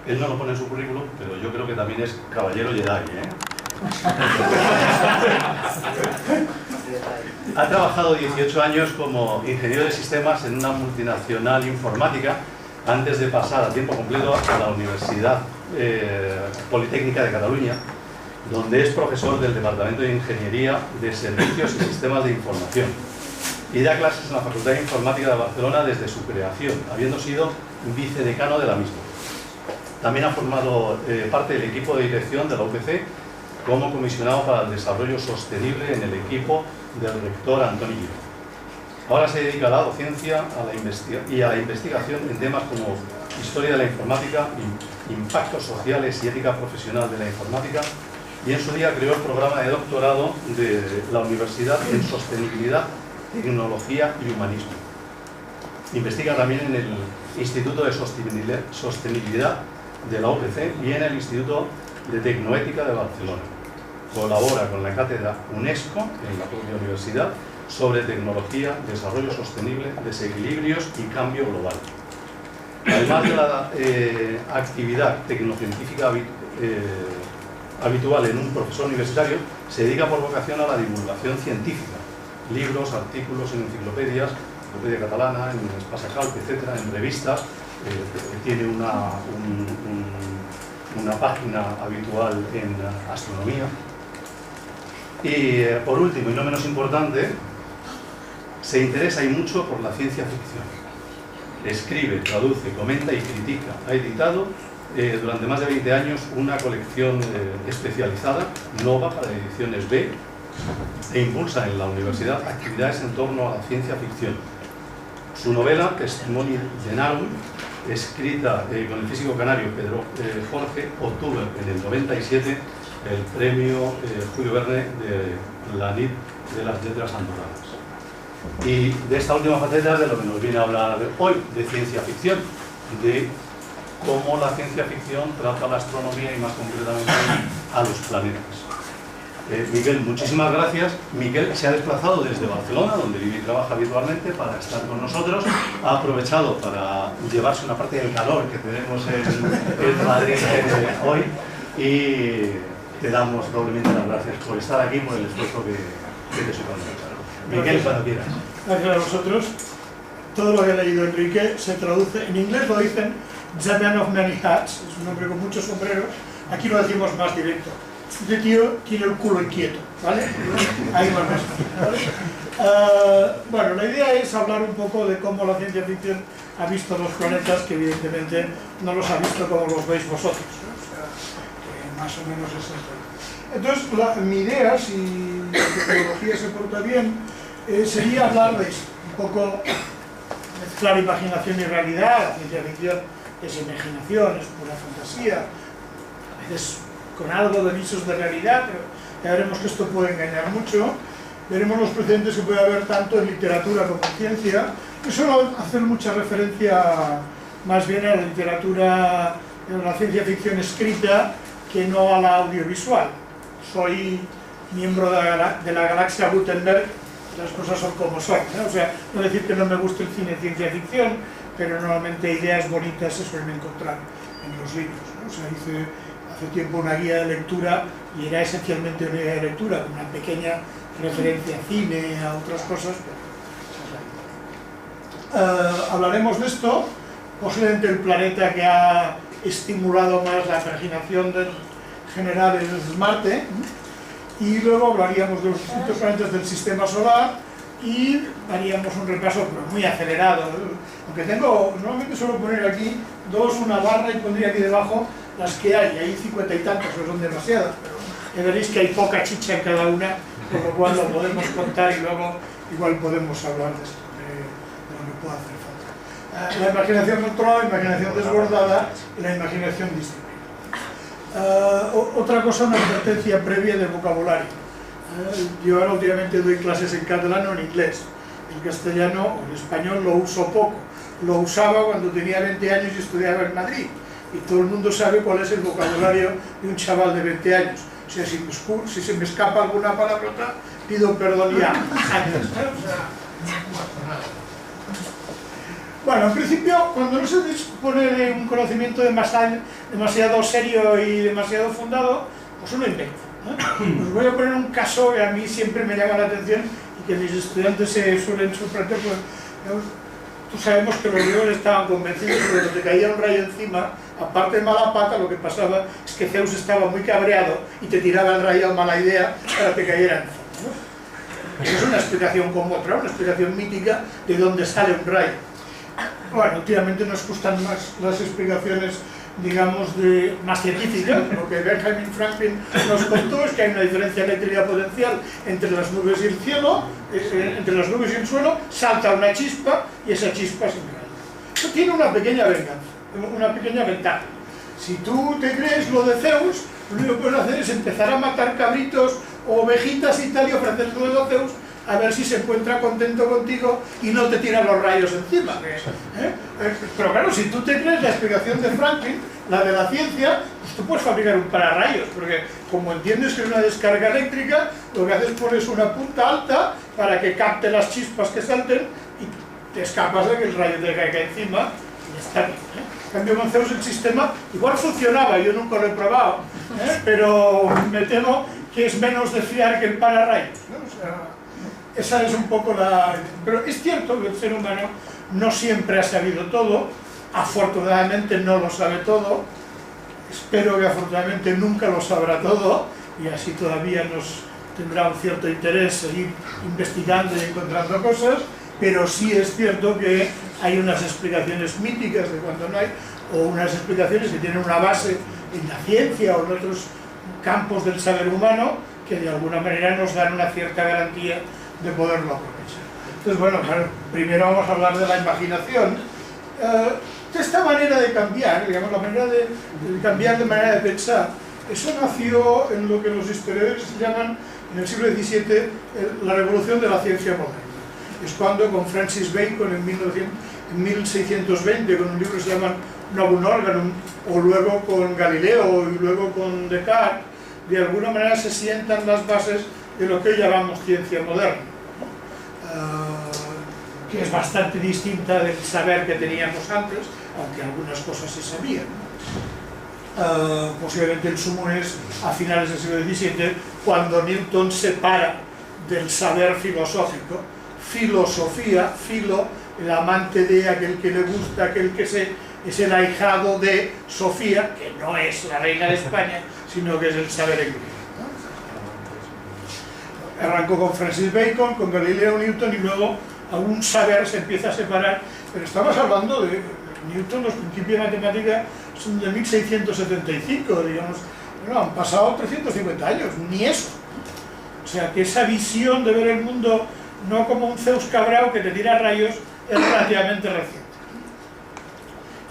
Él no lo pone en su currículum, pero yo creo que también es caballero Jedi, ¿eh? Ha trabajado 18 años como ingeniero de sistemas en una multinacional informática antes de pasar a tiempo completo a la Universidad Politécnica de Cataluña, donde es profesor del Departamento de Ingeniería de Servicios y Sistemas de Información y da clases en la Facultad de Informática de Barcelona desde su creación, habiendo sido vicedecano de la misma. También ha formado parte del equipo de dirección de la UPC como comisionado para el desarrollo sostenible en el equipo del rector Antoni Giró. Ahora se dedica a la docencia y a la investigación en temas como historia de la informática, impactos sociales y ética profesional de la informática, y en su día creó el programa de doctorado de la Universidad en Sostenibilidad, Tecnología y Humanismo. Investiga también en el Instituto de Sostenibilidad de la UPC y en el Instituto de Tecnoética de Barcelona. Colabora con la cátedra UNESCO en la propia universidad sobre tecnología, desarrollo sostenible, desequilibrios y cambio global. Además de la actividad tecnocientífica habitual en un profesor universitario, se dedica por vocación a la divulgación científica, libros, artículos en enciclopedias, Enciclopedia Catalana, en Espasa Calp, etc., en revistas. Tiene una página habitual en astronomía. Y por último, y no menos importante, se interesa y mucho por la ciencia ficción. Escribe, traduce, comenta y critica. Ha editado durante más de 20 años una colección especializada, Nova, para ediciones B, e impulsa en la universidad actividades en torno a la ciencia ficción. Su novela, Testimoni Denarum, escrita con el físico canario Pedro Jorge, obtuvo en el 97 el premio Julio Verne de la NIT de las Letras Andorranas. Y de esta última faceta de lo que nos viene a hablar hoy, de ciencia ficción, de cómo la ciencia ficción trata la astronomía y más concretamente a los planetas. Miquel, muchísimas gracias. Miquel se ha desplazado desde Barcelona, donde vive y trabaja habitualmente, para estar con nosotros. Ha aprovechado para llevarse una parte del calor que tenemos en Madrid hoy y te damos doblemente las gracias por estar aquí, por el esfuerzo que te supone. Miquel, cuando quieras. Gracias a vosotros. Todo lo que ha leído Enrique se traduce, en inglés lo dicen The Man of Many Hats, es un hombre con muchos sombreros. Aquí lo decimos más directo. Este tío tiene el culo inquieto, ¿vale? Ahí va más, ¿vale? Bueno, la idea es hablar un poco de cómo la ciencia ficción ha visto los planetas, que evidentemente no los ha visto como los veis vosotros, ¿no? O sea, que más o menos es eso. Entonces, mi idea, si la tecnología se porta bien, sería hablar de eso, un poco mezclar imaginación y realidad. La ciencia ficción es imaginación, es pura fantasía, a veces con algo de visos de realidad, pero ya veremos que esto puede engañar mucho. Veremos los precedentes que puede haber tanto en literatura como en ciencia, y solo hacer mucha referencia más bien a la literatura, a la ciencia ficción escrita, que no a la audiovisual. Soy miembro de la galaxia Gutenberg, las cosas son como son, ¿no? O sea, no decir que no me guste el cine de ciencia ficción, pero normalmente ideas bonitas se suelen encontrar en los libros, ¿no? O sea, hice hace tiempo una guía de lectura y era esencialmente una guía de lectura, con una pequeña referencia a cine, a otras cosas. Hablaremos de esto, posiblemente el planeta que ha estimulado más la imaginación general es Marte, y luego hablaríamos de los distintos planetas del sistema solar y haríamos un repaso pero muy acelerado, aunque normalmente suelo poner aquí una barra y pondría aquí debajo las que hay 50 y tantas, no son demasiadas, pero veréis que hay poca chicha en cada una, con lo cual lo podemos contar y luego igual podemos hablar de esto, de lo que pueda hacer falta. La imaginación controlada, la imaginación desbordada y la imaginación disciplina. Otra cosa, una advertencia previa del vocabulario. Yo ahora últimamente doy clases en catalán o en inglés. En castellano o en español lo uso poco. Lo usaba cuando tenía 20 años y estudiaba en Madrid. Y todo el mundo sabe cuál es el vocabulario de un chaval de 20 años. O sea, si se me escapa alguna palabrota, pido perdón ya. Bueno, en principio, cuando no se dispone de un conocimiento demasiado serio y demasiado fundado, pues uno inventa. Os voy a poner un caso que a mí siempre me llama la atención y que mis estudiantes se suelen sorprender, pues, tú sabemos que los griegos estaban convencidos de que cuando te caía un rayo encima, aparte de mala pata, lo que pasaba es que Zeus estaba muy cabreado y te tiraba el rayo a mala idea para que cayera encima, ¿no? Esa es una explicación como otra, una explicación mítica de dónde sale un rayo. Bueno, últimamente nos gustan más las explicaciones, digamos, más científicas. Lo que Benjamin Franklin nos contó es que hay una diferencia eléctrica potencial entre las nubes y el cielo, entre las nubes y el suelo, salta una chispa y esa chispa se enraya. Eso tiene una pequeña venganza, una pequeña ventaja. Si tú te crees lo de Zeus, lo único que puedes hacer es empezar a matar cabritos o ovejitas y tal y ofrecérselo a Zeus, a ver si se encuentra contento contigo y no te tira los rayos encima. Pero claro, si tú te crees la explicación de Franklin, la de la ciencia, pues tú puedes fabricar un pararrayos, porque como entiendes que es una descarga eléctrica, lo que haces es pones una punta alta para que capte las chispas que salten y te escapas de que el rayo te caiga encima y está bien. En cambio con Zeus el sistema igual funcionaba, yo nunca lo he probado, pero me temo que es menos de fiar que el pararrayos, ¿no? O sea, esa es un poco la... Pero es cierto que el ser humano no siempre ha sabido todo, afortunadamente no lo sabe todo, espero que afortunadamente nunca lo sabrá todo, y así todavía nos tendrá un cierto interés seguir investigando y encontrando cosas, pero sí es cierto que hay unas explicaciones míticas de cuando no hay, o unas explicaciones que tienen una base en la ciencia o en otros campos del saber humano, que de alguna manera nos dan una cierta garantía de poderlo aprovechar. Entonces, bueno, primero vamos a hablar de la imaginación. De esta manera de cambiar, digamos, la manera de cambiar de manera de pensar, eso nació en lo que los historiadores llaman, en el siglo XVII, la revolución de la ciencia moderna. Es cuando con Francis Bacon en 1620, con un libro que se llama Novum Organum, o luego con Galileo y luego con Descartes, de alguna manera se sientan las bases de lo que hoy llamamos ciencia moderna, que es bastante distinta del saber que teníamos antes, aunque algunas cosas se sabían. Posiblemente el sumo es a finales del siglo XVII, cuando Newton separa del saber filosófico, filosofía, filo, el amante de, aquel que le gusta, aquel que es el ahijado de Sofía, que no es la reina de España, sino que es el saber en griego. Arrancó con Francis Bacon, con Galileo, Newton, y luego algún saber se empieza a separar, pero estamos hablando de Newton, los principios de matemática son de 1675, digamos, bueno, han pasado 350 años, ni eso. O sea, que esa visión de ver el mundo no como un Zeus cabrao que te tira rayos es relativamente reciente.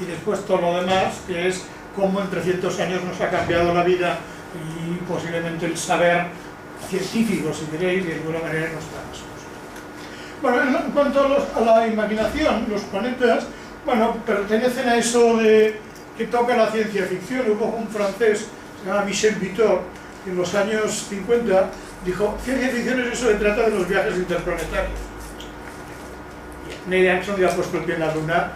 Y después todo lo demás, que es cómo en 300 años nos ha cambiado la vida y posiblemente el saber científico, si queréis, de alguna manera nos da las cosas. Bueno, en cuanto a la imaginación, los planetas, bueno, pertenecen a eso de que toca la ciencia ficción. Hubo un francés, se llama Michel Vitor, que en los años 50 dijo, ciencia ficción es eso que trata de los viajes interplanetarios. Neil Armstrong ya ha puesto el pie en la luna,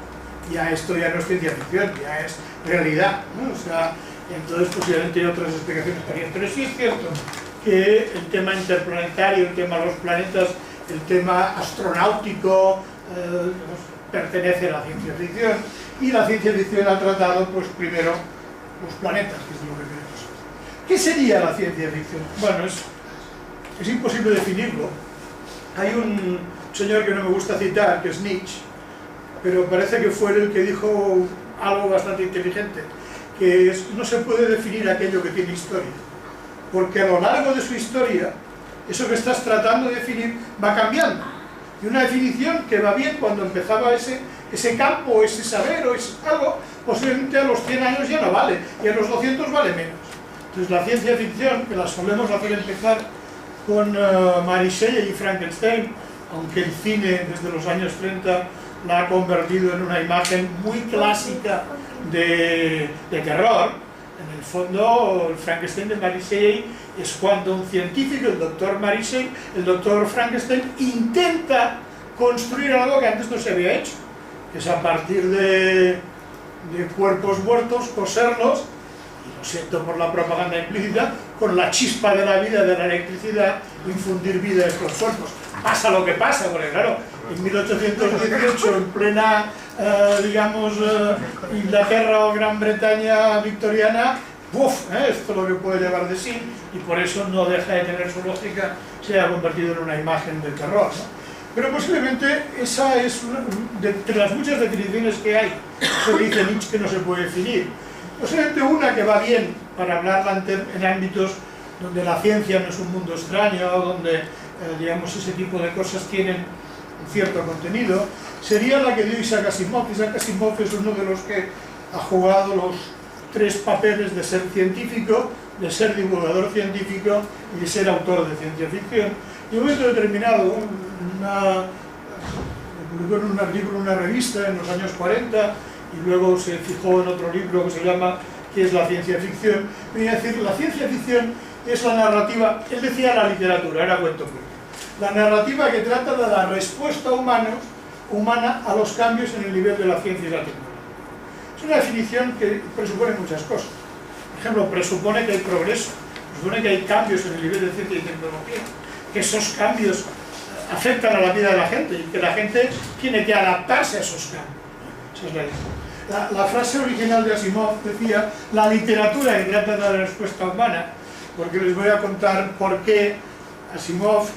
ya esto ya no es ciencia ficción, ya es realidad, ¿no? O sea, entonces posiblemente hay otras explicaciones también, pero sí es cierto que el tema interplanetario, el tema de los planetas, el tema astronáutico pertenece a la ciencia ficción, y la ciencia ficción ha tratado, pues primero, los planetas, que es lo que queremos. ¿Qué sería la ciencia ficción? Bueno, es imposible definirlo. Hay un señor que no me gusta citar, que es Nietzsche, pero parece que fue el que dijo algo bastante inteligente, que es, no se puede definir aquello que tiene historia, porque a lo largo de su historia, eso que estás tratando de definir va cambiando. Y una definición que va bien cuando empezaba ese campo, o ese saber, o ese algo, posiblemente a los 100 años ya no vale, y a los 200 vale menos. Entonces la ciencia ficción, que la solemos hacer empezar con Mary Shelley y Frankenstein, aunque el cine desde los años 30 la ha convertido en una imagen muy clásica de terror. En el fondo, el Frankenstein de Mary Shelley es cuando un científico, el doctor Mary Shelley, el doctor Frankenstein, intenta construir algo que antes no se había hecho. que es a partir de cuerpos muertos, coserlos, y lo siento por la propaganda implícita, con la chispa de la vida, de la electricidad, infundir vida a estos cuerpos. Pasa lo que pasa, porque claro, en 1818, en plena, Inglaterra o Gran Bretaña victoriana, esto es lo que puede llevar de sí, y por eso no deja de tener su lógica, se ha convertido en una imagen de terror, ¿no? Pero posiblemente esa es una de las muchas definiciones que hay. Eso dice Nietzsche que no se puede definir. Posiblemente una que va bien para hablarla en ámbitos donde la ciencia no es un mundo extraño, donde ese tipo de cosas tienen un cierto contenido, sería la que dio Isaac Asimov. Isaac Asimov es uno de los que ha jugado los 3 papeles de ser científico, de ser divulgador científico y de ser autor de ciencia ficción. Y en un momento determinado, publicó en un artículo en una revista en los años 40 y luego se fijó en otro libro que se llama ¿Qué es la ciencia ficción? Venía a decir, la ciencia ficción es la narrativa, él decía la literatura, era cuento corto, la narrativa que trata de la respuesta humana a los cambios en el nivel de la ciencia y la tecnología. Es una definición que presupone muchas cosas. Por ejemplo, presupone que hay progreso, presupone que hay cambios en el nivel de ciencia y tecnología, que esos cambios afectan a la vida de la gente y que la gente tiene que adaptarse a esos cambios. Esa es la idea. La frase original de Asimov decía la literatura que trata de la respuesta humana, porque les voy a contar por qué Asimov,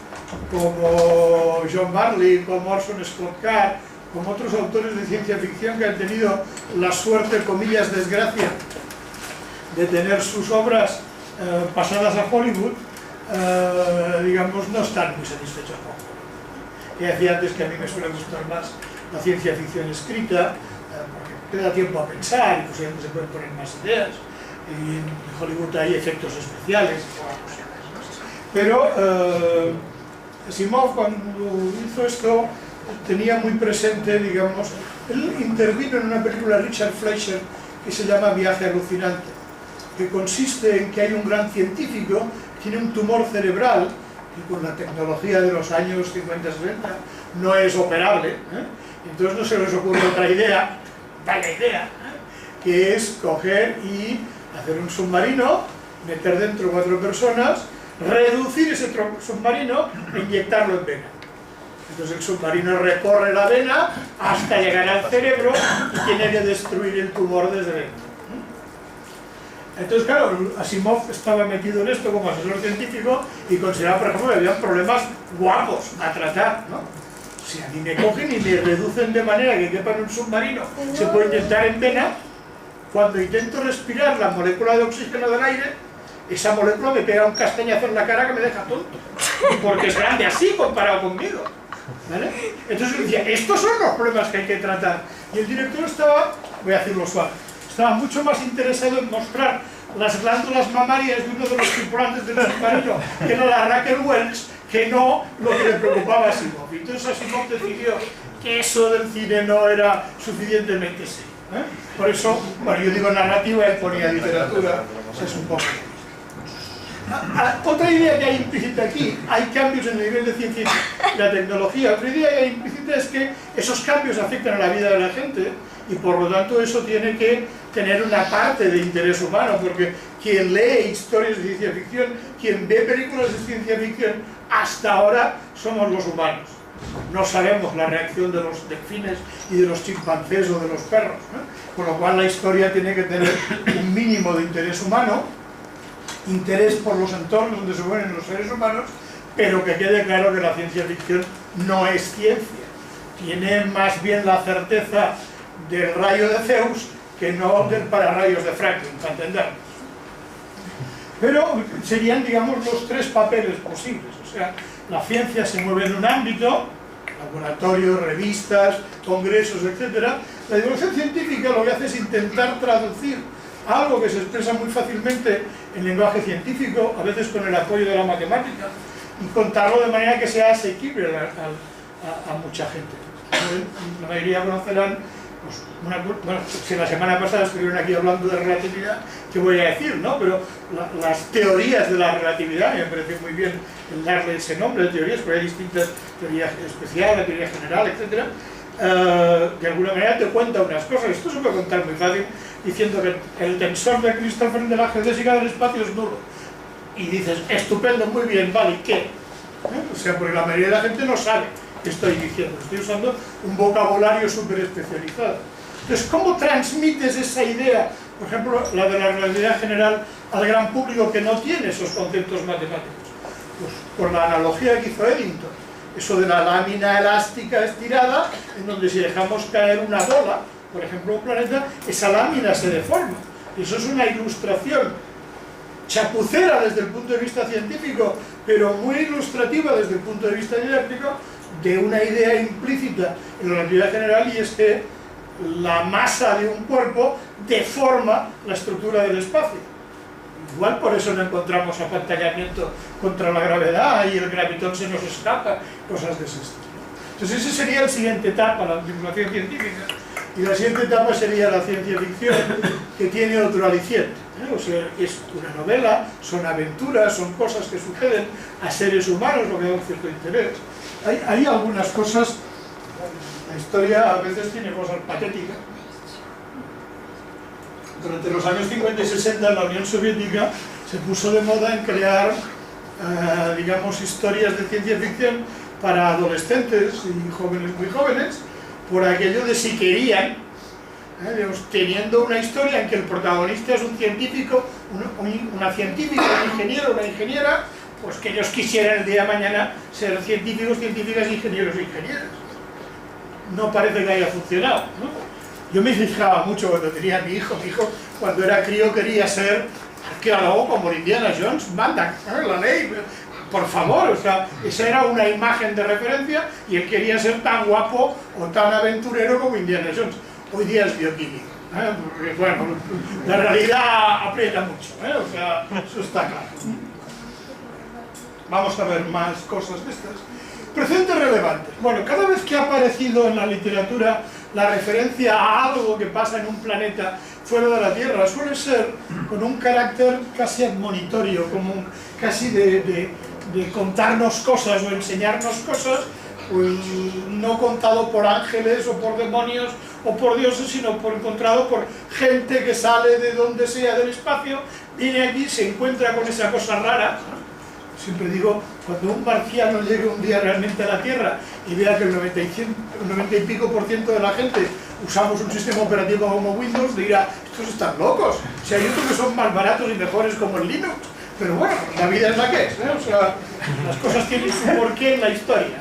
como John Barley, como Orson Scott Card, como otros autores de ciencia ficción que han tenido la suerte, comillas, desgracia, de tener sus obras pasadas a Hollywood, no están muy satisfechos con Hollywood. Y decía antes que a mí me suele gustar más la ciencia ficción escrita, porque te da tiempo a pensar y posiblemente se pueden poner más ideas, y en Hollywood hay efectos especiales, pero Asimov, cuando hizo esto, tenía muy presente, él intervino en una película de Richard Fleischer que se llama Viaje alucinante, que consiste en que hay un gran científico que tiene un tumor cerebral que con la tecnología de los años 50-60 no es operable, entonces no se les ocurre otra idea, vaya idea, que es coger y hacer un submarino, meter dentro 4 personas, reducir ese submarino e inyectarlo en vena. Entonces el submarino recorre la vena hasta llegar al cerebro y tiene que destruir el tumor desde dentro. Entonces, claro, Asimov estaba metido en esto como asesor científico y consideraba, por ejemplo, que había problemas guapos a tratar, ¿no? Si a mí me cogen y me reducen de manera que quepa en un submarino, se puede inyectar en vena, cuando intento respirar la molécula de oxígeno del aire, esa molécula me pega un castañazo en la cara que me deja tonto, porque es grande así comparado conmigo, ¿vale? Entonces yo decía, estos son los problemas que hay que tratar. Y el director estaba, voy a decirlo suave, estaba mucho más interesado en mostrar las glándulas mamarias de uno de los tripulantes del submarino, que era la Raquel Welch, que no lo que le preocupaba a Asimov. Y entonces Asimov decidió que eso del cine no era suficientemente serio, Por eso, bueno, yo digo narrativa, él ponía literatura, es un poco. Otra idea que hay implícita aquí, hay cambios en el nivel de ciencia y la tecnología. Otra idea que hay implícita es que esos cambios afectan a la vida de la gente y por lo tanto eso tiene que tener una parte de interés humano, porque quien lee historias de ciencia ficción, quien ve películas de ciencia ficción, hasta ahora somos los humanos. No sabemos la reacción de los delfines y de los chimpancés o de los perros, Con lo cual la historia tiene que tener un mínimo de interés humano, interés por los entornos donde se mueven los seres humanos, pero que quede claro que la ciencia ficción no es ciencia. Tiene más bien la certeza del rayo de Zeus que no del pararrayos de Franklin, para entendernos. Pero serían, los 3 papeles posibles. O sea, la ciencia se mueve en un ámbito, laboratorios, revistas, congresos, etc. La divulgación científica lo que hace es intentar traducir algo que se expresa muy fácilmente en lenguaje científico, a veces con el apoyo de la matemática, y contarlo de manera que sea asequible a mucha gente. La mayoría conocerán, si la semana pasada estuvieron aquí hablando de relatividad, ¿qué voy a decir, no? Pero las teorías de la relatividad, me parece muy bien el darle ese nombre de teorías, porque hay distintas teorías especiales, teoría general, etc. de alguna manera te cuenta unas cosas. Esto se puede contar muy fácil diciendo que el tensor de Christopher de la geodésica del espacio es nulo. Y dices, estupendo, muy bien, vale, ¿y qué? O sea, porque la mayoría de la gente no sabe qué estoy diciendo. Estoy usando un vocabulario súper especializado. Entonces, ¿cómo transmites esa idea, por ejemplo, la de la relatividad general, al gran público que no tiene esos conceptos matemáticos? Pues por la analogía que hizo Eddington. Eso de la lámina elástica estirada, en donde si dejamos caer una bola, por ejemplo un planeta, esa lámina se deforma. Eso es una ilustración chapucera desde el punto de vista científico, pero muy ilustrativa desde el punto de vista didáctico, de una idea implícita en la relatividad general, y es que la masa de un cuerpo deforma la estructura del espacio. Igual por eso no encontramos apantallamiento contra la gravedad y el gravitón se nos escapa, cosas de ese estilo. Entonces esa sería la siguiente etapa, la divulgación científica, y la siguiente etapa sería la ciencia ficción, que tiene otro aliciente, ¿eh? O sea, es una novela, son aventuras, son cosas que suceden a seres humanos, lo que da un cierto interés. Hay algunas cosas, la historia a veces tiene cosas patéticas. Durante los años 50 y 60 en la Unión Soviética se puso de moda en crear, digamos, historias de ciencia ficción para adolescentes y jóvenes muy jóvenes, por aquello de si querían, digamos, teniendo una historia en que el protagonista es un científico, una científica, un ingeniero, una ingeniera, pues que ellos quisieran el día de mañana ser científicos, científicas, ingenieros e ingenieras. No parece que haya funcionado, ¿no? Yo me fijaba mucho cuando tenía a mi hijo cuando era crío quería ser arqueólogo como Indiana Jones, manda la ley, por favor, o sea, esa era una imagen de referencia y él quería ser tan guapo o tan aventurero como Indiana Jones. Hoy día es bioquímico, porque bueno, la realidad aprieta mucho, o sea, eso está claro. Vamos a ver más cosas de estas. Presentes relevantes. Bueno, cada vez que ha aparecido en la literatura la referencia a algo que pasa en un planeta fuera de la Tierra, suele ser con un carácter casi admonitorio, como casi de contarnos cosas o enseñarnos cosas, pues, no contado por ángeles o por demonios o por dioses, sino encontrado por gente que sale de donde sea del espacio, viene aquí, se encuentra con esa cosa rara. Siempre digo, cuando un marciano llegue un día realmente a la Tierra y vea que el 90 y pico % de la gente usamos un sistema operativo como Windows, dirá, estos están locos, si hay otros que son más baratos y mejores como el Linux, pero bueno, la vida es la que es, o sea, las cosas tienen su porqué en la historia,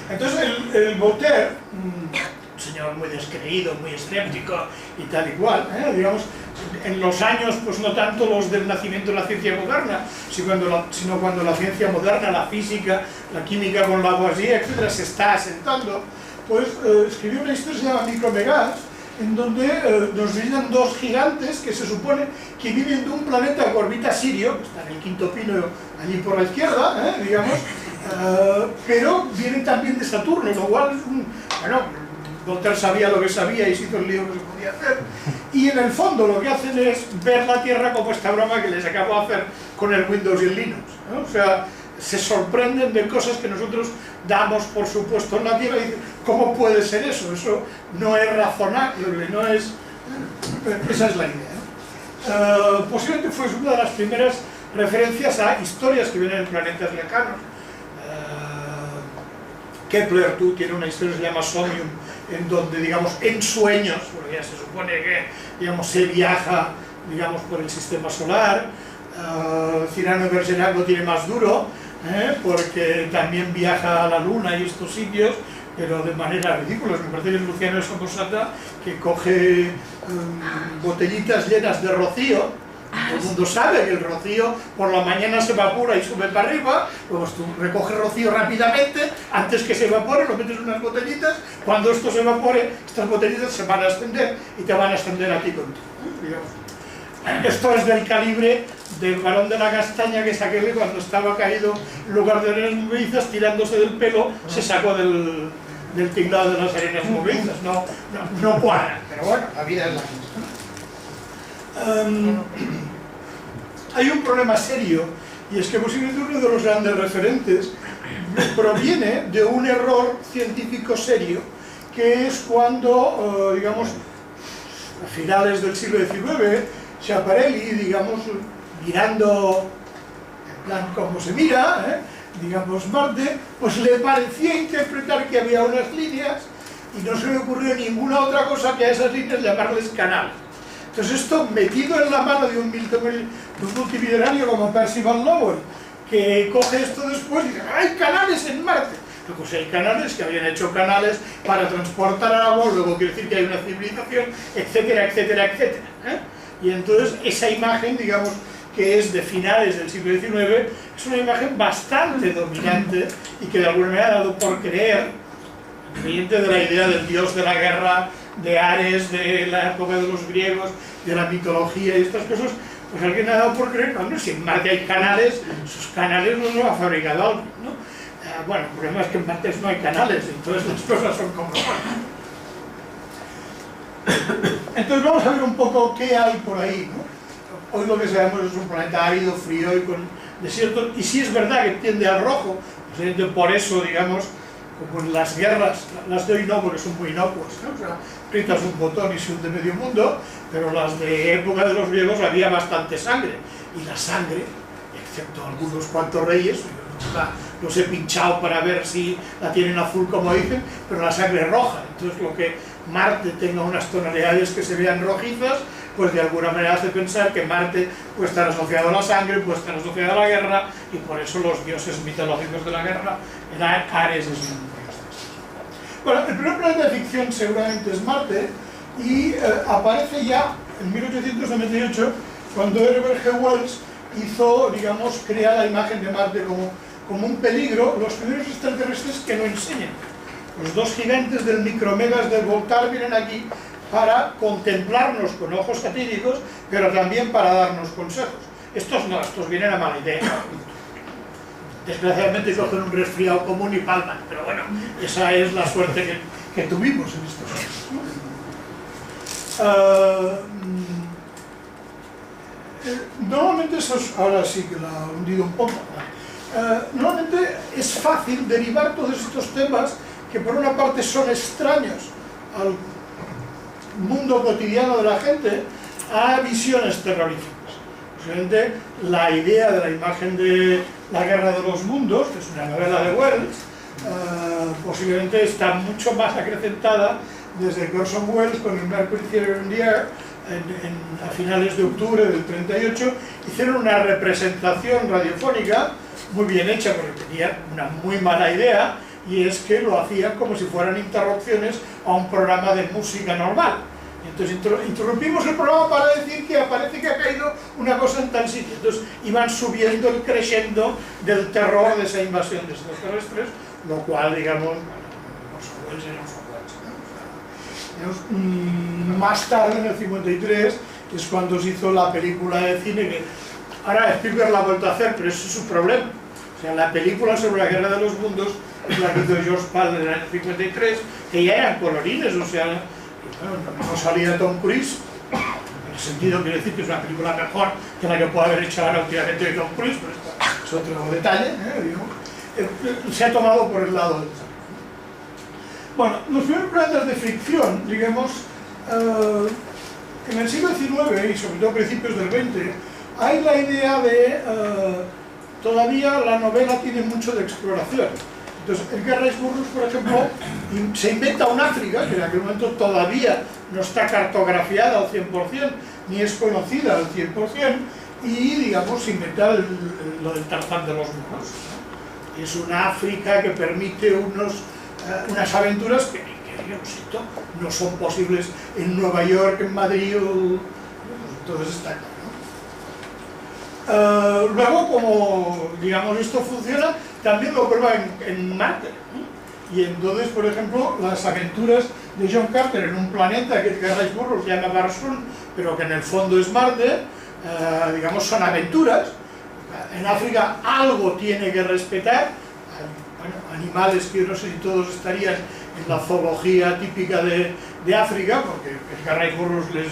Entonces el Voltaire, un señor muy descreído, muy escéptico y tal y cual, digamos, en los años, pues no tanto los del nacimiento de la ciencia moderna, sino cuando la ciencia moderna, la física, la química con Lavoisier, etcétera, se está asentando, pues escribió una historia que se llama Micromegas, en donde nos brillan dos gigantes que se supone que viven de un planeta que orbita Sirio, que está en el quinto pino allí por la izquierda, digamos, pero vienen también de Saturno, lo cual es bueno, Voltaire sabía lo que sabía y se hizo el lío que se podía hacer, y en el fondo lo que hacen es ver la Tierra como esta broma que les acabo de hacer con el Windows y el Linux, ¿no? O sea, se sorprenden de cosas que nosotros damos por supuesto en la Tierra y dicen, ¿cómo puede ser eso? Eso no es razonable, no es... Esa es la idea, posiblemente fue una de las primeras referencias a historias que vienen en planetas lejanos. Kepler tiene una historia que se llama Somnium, en donde, digamos, en sueños, porque ya se supone que, digamos, se viaja, digamos, por el sistema solar. Cyrano de Bergerac lo tiene más duro, porque también viaja a la Luna y estos sitios, pero de manera ridícula. Me parece que es Luciano de Samosata, que coge botellitas llenas de rocío. Todo el mundo sabe que el rocío por la mañana se evapora y sube para arriba, luego tú recoges rocío rápidamente, antes que se evapore lo metes en unas botellitas, cuando esto se evapore, estas botellitas se van a extender y te van a extender a ti contigo. Esto es del calibre del varón de la castaña, que es aquel que cuando estaba caído en lugar de arenas movedizas, tirándose del pelo, se sacó del tinglado de las arenas movedizas. No cuadra, pero bueno, la vida es la que es. Hay un problema serio, y es que posiblemente uno de los grandes referentes proviene de un error científico serio que es cuando, digamos, a finales del siglo XIX, Schiaparelli, digamos, mirando, en plan como se mira, digamos, Marte, pues le parecía interpretar que había unas líneas y no se le ocurrió ninguna otra cosa que a esas líneas llamarles canales. Entonces esto, metido en la mano de un multimillonario como Percival Lowell, que coge esto después y dice, ¡hay canales en Marte! Pues hay canales que habían hecho canales para transportar agua, luego quiere decir que hay una civilización, etcétera, etcétera, etcétera. Y entonces esa imagen, digamos, que es de finales del siglo XIX, es una imagen bastante dominante y que de alguna manera ha dado por creer, independiente de la idea del dios de la guerra, de Ares, de la época de los griegos, de la mitología y estas cosas, pues alguien ha dado por creer, no, si en Marte hay canales, esos canales no los ha fabricado alguien, ¿no? Bueno, el problema es que en Marte no hay canales, entonces las cosas son como son. Entonces vamos a ver un poco qué hay por ahí, ¿no? Hoy lo que sabemos es un planeta árido, frío y con desiertos, y sí es verdad que tiende al rojo, pues por eso, digamos, como en las guerras, las de hoy no, porque son muy inocuas, ¿no? O sea, aprietas un botón y se hunde medio mundo, pero las de época de los griegos había bastante sangre, y la sangre, excepto algunos cuantos reyes, los he pinchado para ver si la tienen azul como dicen, pero la sangre es roja, entonces lo que Marte tenga unas tonalidades que se vean rojizas, pues de alguna manera hace pensar que Marte puede estar asociado a la sangre, puede estar asociado a la guerra, y por eso los dioses mitológicos de la guerra eran Ares. Bueno, el primer planeta de ficción seguramente es Marte, y aparece ya en 1898, cuando Herbert G. Wells hizo, digamos, crea la imagen de Marte como un peligro, los primeros extraterrestres que no enseñan. Los dos gigantes del micromegas del Voltaire vienen aquí para contemplarnos con ojos satíricos, pero también para darnos consejos. Estos no, estos vienen a mala idea. Desgraciadamente cogen un resfriado común y palman, pero bueno, esa es la suerte que tuvimos en estos años. Normalmente eso es, ahora sí que la he hundido un poco. Normalmente es fácil derivar todos estos temas que por una parte son extraños al mundo cotidiano de la gente a visiones terroríficas. Posiblemente la idea de la imagen de La Guerra de los Mundos, que es una novela de Wells, posiblemente está mucho más acrecentada desde que Orson Welles con el Mercury Theater in the Air a finales de octubre del 38 hicieron una representación radiofónica muy bien hecha, porque tenía una muy mala idea, y es que lo hacían como si fueran interrupciones a un programa de música normal. Entonces interrumpimos el programa para decir que parece que ha caído una cosa en tal sitio. Entonces iban subiendo el crescendo del terror de esa invasión de extraterrestres, lo cual, digamos, más tarde, en el 53, es cuando se hizo la película de cine que ahora Spielberg la ha vuelto a hacer, pero eso es su problema. O sea, la película sobre la Guerra de los Mundos es la que hizo George Pal en el año 53, que ya eran colorines, o sea, no salía Tom Cruise, en el sentido quiere decir que es una película mejor que la que puede haber hecho ahora últimamente Tom Cruise, pero esto es otro detalle, digamos. Se ha tomado por el lado del... Bueno, los primeros planetas de ficción, digamos, en el siglo XIX y sobre todo a principios del XX, hay la idea de, todavía la novela tiene mucho de exploración. Entonces, Edgar Rice Burroughs, por ejemplo, se inventa un África, que en aquel momento todavía no está cartografiada al 100%, ni es conocida al 100%, y, digamos, se inventa lo del Tarzán de los monos, ¿no? Es una África que permite unas aventuras que no son posibles en Nueva York, en Madrid, entonces está claro. Luego, como digamos esto funciona, también lo prueba en Marte, ¿no? Y entonces, por ejemplo, las aventuras de John Carter en un planeta que Edgar Rice Burroughs llama Barsoom, pero que en el fondo es Marte, digamos, son aventuras. En África algo tiene que respetar, bueno, animales que no sé si todos estarían en la zoología típica de África, porque Edgar Rice Burroughs les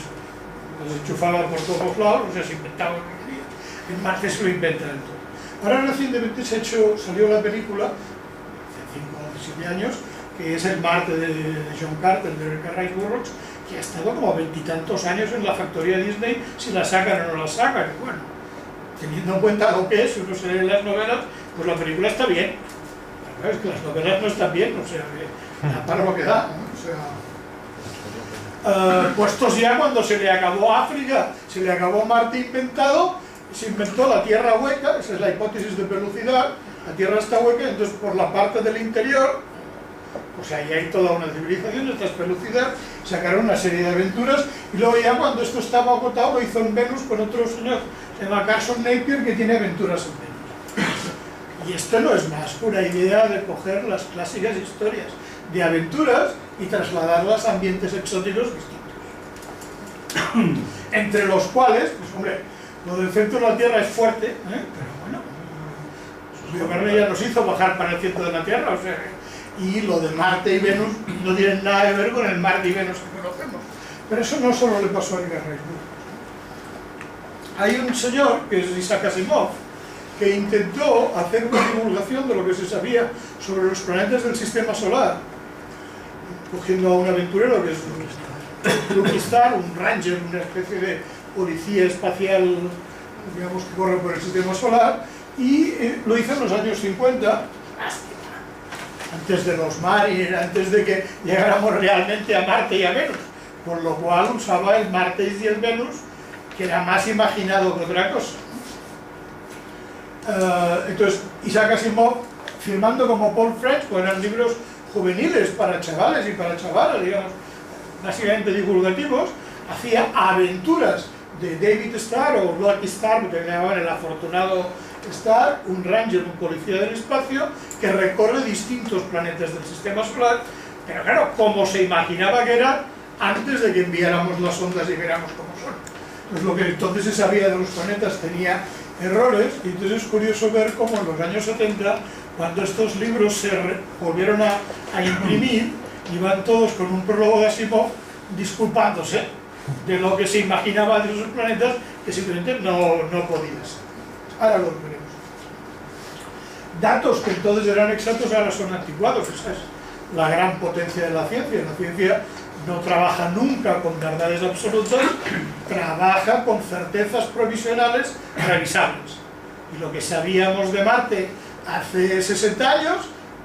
enchufaba por todos lados, o sea, se inventaba. En Marte se lo inventan todo. Ahora recientemente salió la película, hace 5 o 7 años, que es el Marte de John Carter, de Rice Burroughs, que ha estado como 20 y tantos años en la factoría Disney, si la sacan o no la sacan. Y bueno, teniendo en cuenta lo que es, si uno se lee las novelas, pues la película está bien. Pero es que las novelas no están bien, o sea, que para lo que da, ¿no? O sea, puestos ya cuando se le acabó África, se le acabó Marte inventado, se inventó la Tierra hueca, esa es la hipótesis de velocidad, la Tierra está hueca, entonces por la parte del interior, pues ahí hay toda una civilización, esta es velocidad, sacaron una serie de aventuras, y luego ya cuando esto estaba agotado lo hizo en Venus con otro señor, se llama Carson Napier, que tiene aventuras en Venus. Y esto no es más que una idea de coger las clásicas historias de aventuras y trasladarlas a ambientes exóticos distintos. Entre los cuales, pues hombre, lo del centro de la Tierra es fuerte, pero bueno, Biocarne ya nos hizo bajar para el centro de la Tierra, o sea, y lo de Marte y Venus no tienen nada que ver con el Marte y Venus que conocemos. Pero eso no solo le pasó a Edgar Rice Burroughs. Hay un señor, que es Isaac Asimov, que intentó hacer una divulgación de lo que se sabía sobre los planetas del sistema solar, cogiendo a un aventurero que es Lucky Starr, un ranger, una especie de policía espacial, digamos, que corre por el sistema solar, y lo hizo en los años 50, antes de los Mariner, antes de que llegáramos realmente a Marte y a Venus, por lo cual usaba el Marte y el Venus, que era más imaginado que otra cosa. Entonces, Isaac Asimov, firmando como Paul French, pues eran libros juveniles para chavales y para chavalas, digamos, básicamente divulgativos, hacía aventuras de David Starr o Lucky Starr, que le llamaban el afortunado Starr, un ranger, un policía del espacio, que recorre distintos planetas del sistema solar, pero claro, como se imaginaba que era antes de que enviáramos las ondas y viéramos cómo son. Pues lo que entonces se sabía de los planetas tenía errores, y entonces es curioso ver cómo en los años 70, cuando estos libros se volvieron a imprimir, iban todos con un prólogo de Asimov disculpándose de lo que se imaginaba de esos planetas, que simplemente no podía ser. Ahora lo veremos. Datos que entonces eran exactos ahora son anticuados. Esa es la gran potencia de la ciencia. La ciencia no trabaja nunca con verdades absolutas, trabaja con certezas provisionales revisables. Y lo que sabíamos de Marte hace 60 años,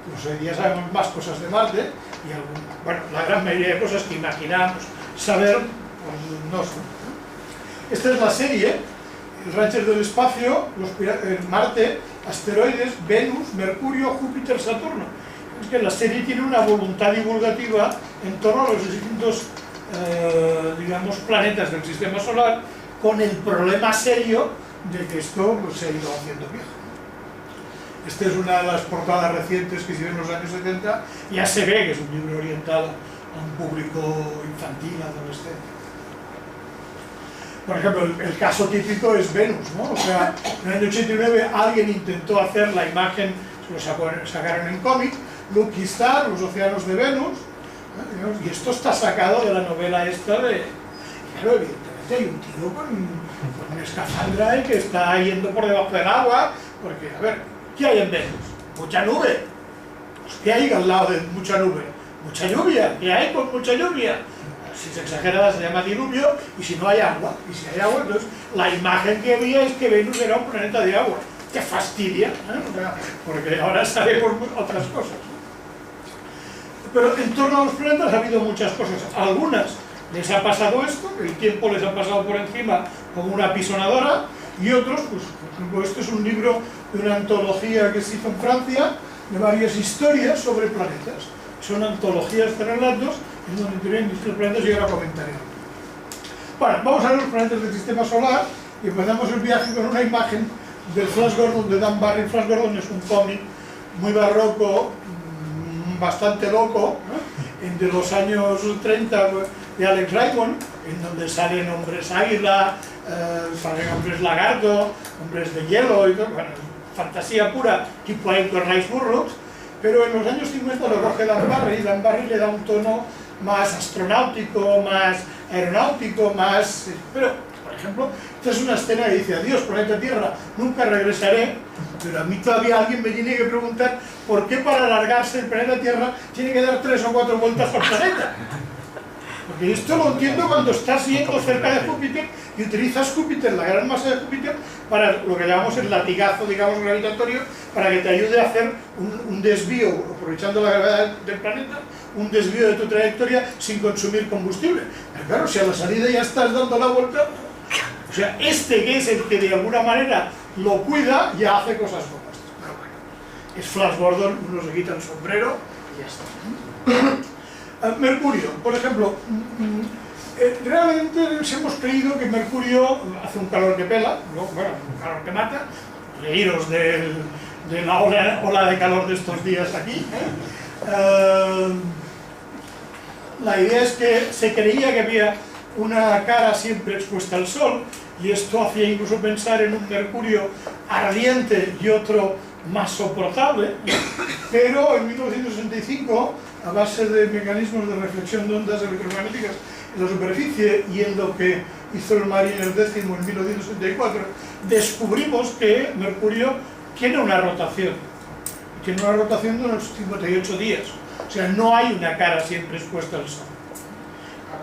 pues hoy día sabemos más cosas de Marte, y bueno, la gran mayoría de cosas que imaginábamos saber, pues no son. Esta es la serie, el Ranger del espacio, Marte, asteroides, Venus, Mercurio, Júpiter, Saturno. Es que la serie tiene una voluntad divulgativa en torno a los distintos, digamos, planetas del sistema solar, con el problema serio de que esto pues, se ha ido haciendo viejo. Esta es una de las portadas recientes que hicieron en los años 70, ya se ve que es un libro orientado a un público infantil, adolescente. Por ejemplo, el caso típico es Venus, ¿no? O sea, en el año 89 alguien intentó hacer la imagen, lo sacaron en cómic, Lucky Starr, los océanos de Venus, ¿no? Y esto está sacado de la novela esta de... Claro, evidentemente hay un tío con una escafandra que está yendo por debajo del agua, porque, a ver, ¿qué hay en Venus? Mucha nube. Pues, ¿qué hay al lado de mucha nube? Mucha lluvia. ¿Qué hay con mucha lluvia? Si se exagera se llama diluvio, y si no hay agua. Y si hay agua, entonces la imagen que había es que Venus era un planeta de agua. ¡Qué fastidia! Porque ahora sabemos otras cosas. Pero en torno a los planetas ha habido muchas cosas. Algunas les ha pasado esto, el tiempo les ha pasado por encima como una pisonadora, y otros, pues, por ejemplo, este es un libro de una antología que se hizo en Francia, de varias historias sobre planetas. Son antologías de relatos en donde tienen distintos planetas y ahora comentaré. Bueno, vamos a ver los planetas del sistema solar y empezamos el viaje con una imagen del Flash Gordon de Dan Barry. Flash Gordon es un cómic muy barroco, bastante loco, ¿no? De los años 30 de Alex Raymond, en donde salen hombres águila, salen hombres lagarto, hombres de hielo y todo, bueno, fantasía pura, tipo Edgar Rice Burroughs, pero en los años 50 lo coge Dan Barry, y Dan Barry le da un tono más astronáutico, más aeronáutico, más... Pero, por ejemplo, esta es una escena que dice: adiós, planeta Tierra, nunca regresaré. Pero a mí todavía alguien me tiene que preguntar por qué para alargarse el planeta Tierra tiene que dar 3 o 4 vueltas al planeta. Porque esto lo entiendo cuando estás yendo cerca de Júpiter y utilizas Júpiter, la gran masa de Júpiter, para lo que llamamos el latigazo, digamos, gravitatorio, para que te ayude a hacer un desvío, aprovechando la gravedad del planeta, un desvío de tu trayectoria sin consumir combustible. Pero claro, si a la salida ya estás dando la vuelta, o sea, este que es el que de alguna manera lo cuida, ya hace cosas como estas. Pero bueno, es Flash Gordon, uno se quita el sombrero y ya está. Mercurio, por ejemplo, realmente hemos creído que Mercurio hace un calor que pela, ¿no? Bueno, un calor que mata. Reíros de la ola de calor de estos días aquí, la idea es que se creía que había una cara siempre expuesta al sol, y esto hacía incluso pensar en un Mercurio ardiente y otro más soportable, pero en 1965, a base de mecanismos de reflexión de ondas electromagnéticas en la superficie y en lo que hizo el Mariner X en 1964, descubrimos que Mercurio tiene una rotación de unos 58 días, o sea, no hay una cara siempre expuesta al sol.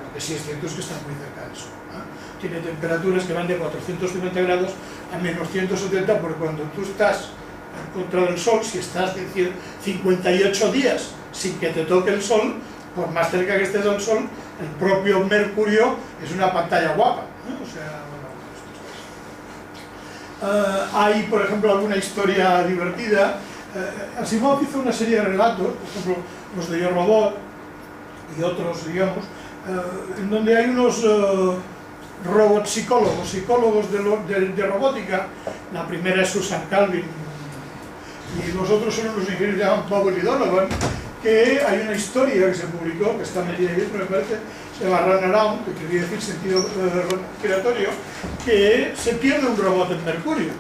Lo que sí es cierto es que está muy cerca del sol, ¿eh? Tiene temperaturas que van de 450 grados a menos 170, porque cuando tú estás en contra del sol, si estás de 58 días sin que te toque el sol, por más cerca que estés del sol, el propio Mercurio es una pantalla guapa, ¿eh? O sea, bueno, hay, por ejemplo, alguna historia divertida. Asimov hizo una serie de relatos, por ejemplo, los de Yo Robot y otros, digamos, en donde hay unos robot psicólogos de robótica. La primera es Susan Calvin, y los otros son unos ingenieros que se llaman Powell y Donovan, que hay una historia que se publicó, que está metida ahí dentro, me parece, se llama Runaround, que quería decir sentido giratorio, que se pierde un robot en Mercurio.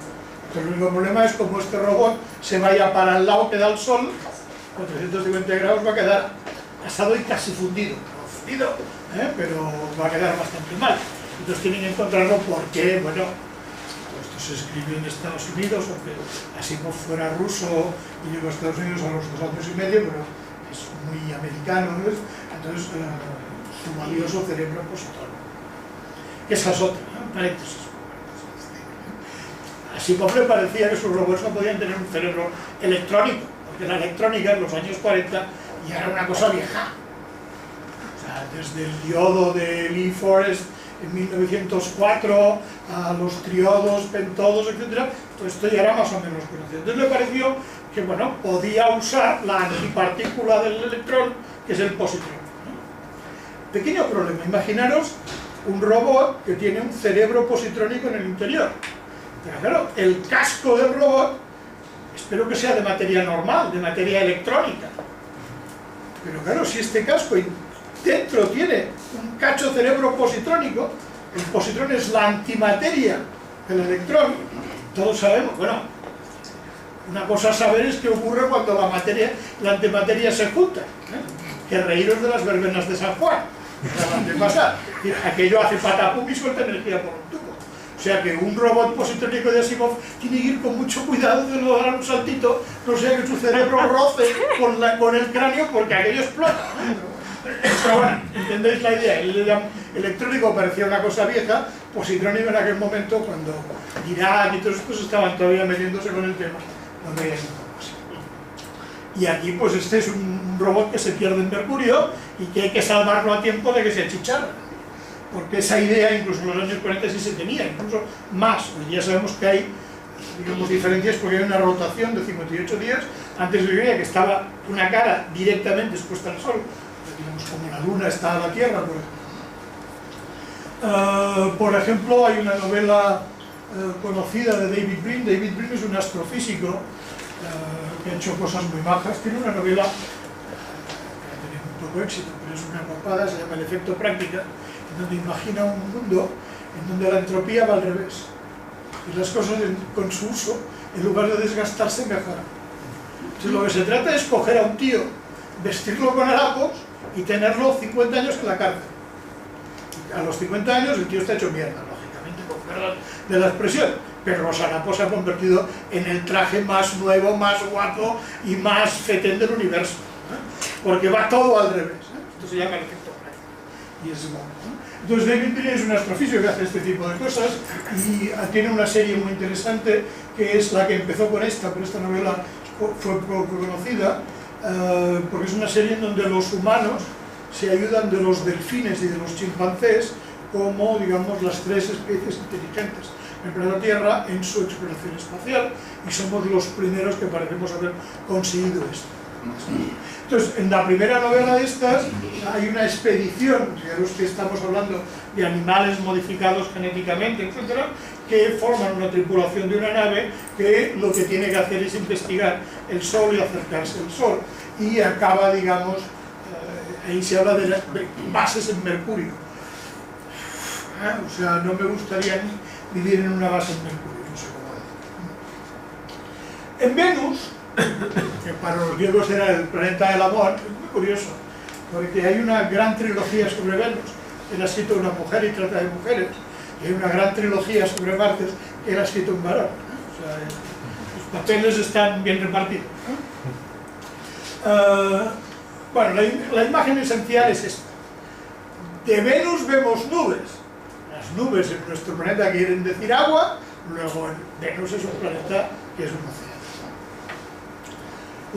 El único problema es como este robot se vaya para el lado que da el sol, 450 grados, va a quedar asado y casi fundido. No fundido, pero va a quedar bastante mal. Entonces tienen que encontrarlo porque, bueno, esto se escribió en Estados Unidos, aunque Asimov fuera ruso y llegó a Estados Unidos a los 2 años y medio, pero es muy americano, ¿no? Entonces su valioso cerebro positorio. Esa es otra, ¿no? Paréntesis. Asimov le parecía que sus robots no podían tener un cerebro electrónico, porque la electrónica en los años 40 ya era una cosa vieja. O sea, desde el diodo de Lee Forrest en 1904 a los triodos, pentodos, etc., todo esto ya era más o menos conocido. Entonces le pareció que, bueno, podía usar la antipartícula del electrón, que es el positrón, ¿no? Pequeño problema, imaginaros un robot que tiene un cerebro positrónico en el interior. Pero claro, el casco del robot, espero que sea de materia normal, de materia electrónica. Pero claro, si este casco dentro tiene un cacho cerebro positrónico, el positrón es la antimateria del electrón, todos sabemos, bueno, una cosa a saber es qué ocurre cuando la antimateria se junta, que reíros de las verbenas de San Juan, de pasar, aquello hace patapum y suelta energía por un tubo. O sea que un robot positrónico de Asimov tiene que ir con mucho cuidado de no dar un saltito, no sea que su cerebro roce con el cráneo, porque aquello explota, ¿no? Pero bueno, entendéis la idea. El electrónico parecía una cosa vieja, positrónico en aquel momento, cuando Dirac y todos estos estaban todavía metiéndose con el tema, no veíais información. Y aquí pues este es un robot que se pierde en Mercurio y que hay que salvarlo a tiempo de que se achicharra, porque esa idea incluso en los años 40 sí se tenía, incluso más. Ya sabemos que hay, digamos, diferencias, porque hay una rotación de 58 días. Antes se creía que estaba una cara directamente expuesta al sol, digamos, como la luna está a la Tierra, por ejemplo, hay una novela conocida de David Brin. David Brin es un astrofísico que ha hecho cosas muy majas. Tiene una novela que ha tenido muy poco éxito, pero es una copada, se llama El efecto práctica, en donde imagina un mundo en donde la entropía va al revés y las cosas con su uso, en lugar de desgastarse, mejoran. Entonces lo que se trata es coger a un tío, vestirlo con harapos y tenerlo 50 años en la cárcel. A los 50 años el tío está hecho mierda, lógicamente, con perdón de la expresión, pero los harapos se ha convertido en el traje más nuevo, más guapo y más fetén del universo, porque va todo al revés. Esto se llama el efecto High. Y es bueno, Entonces David Binet es un astrofísico que hace este tipo de cosas y tiene una serie muy interesante que es la que empezó con esta, pero esta novela fue poco conocida, porque es una serie en donde los humanos se ayudan de los delfines y de los chimpancés como, digamos, las tres especies inteligentes en el planeta Tierra en su exploración espacial, y somos los primeros que parecemos haber conseguido esto. Entonces, en la primera novela de estas hay una expedición, fijaros que estamos hablando de animales modificados genéticamente, etcétera, que forman una tripulación de una nave que lo que tiene que hacer es investigar el Sol y acercarse al Sol, y acaba, digamos, ahí se habla de bases en Mercurio. O sea, no me gustaría vivir en una base en Mercurio, no sé cómo decir. En Venus, que para los griegos era el planeta del amor, es muy curioso, porque hay una gran trilogía sobre Venus, que la ha escrito una mujer y trata de mujeres, y hay una gran trilogía sobre Marte, que la ha escrito un varón. O sea, los papeles están bien repartidos. Bueno, la imagen esencial es esta. De Venus vemos nubes. Las nubes en nuestro planeta quieren decir agua, luego Venus es un planeta que es un océano.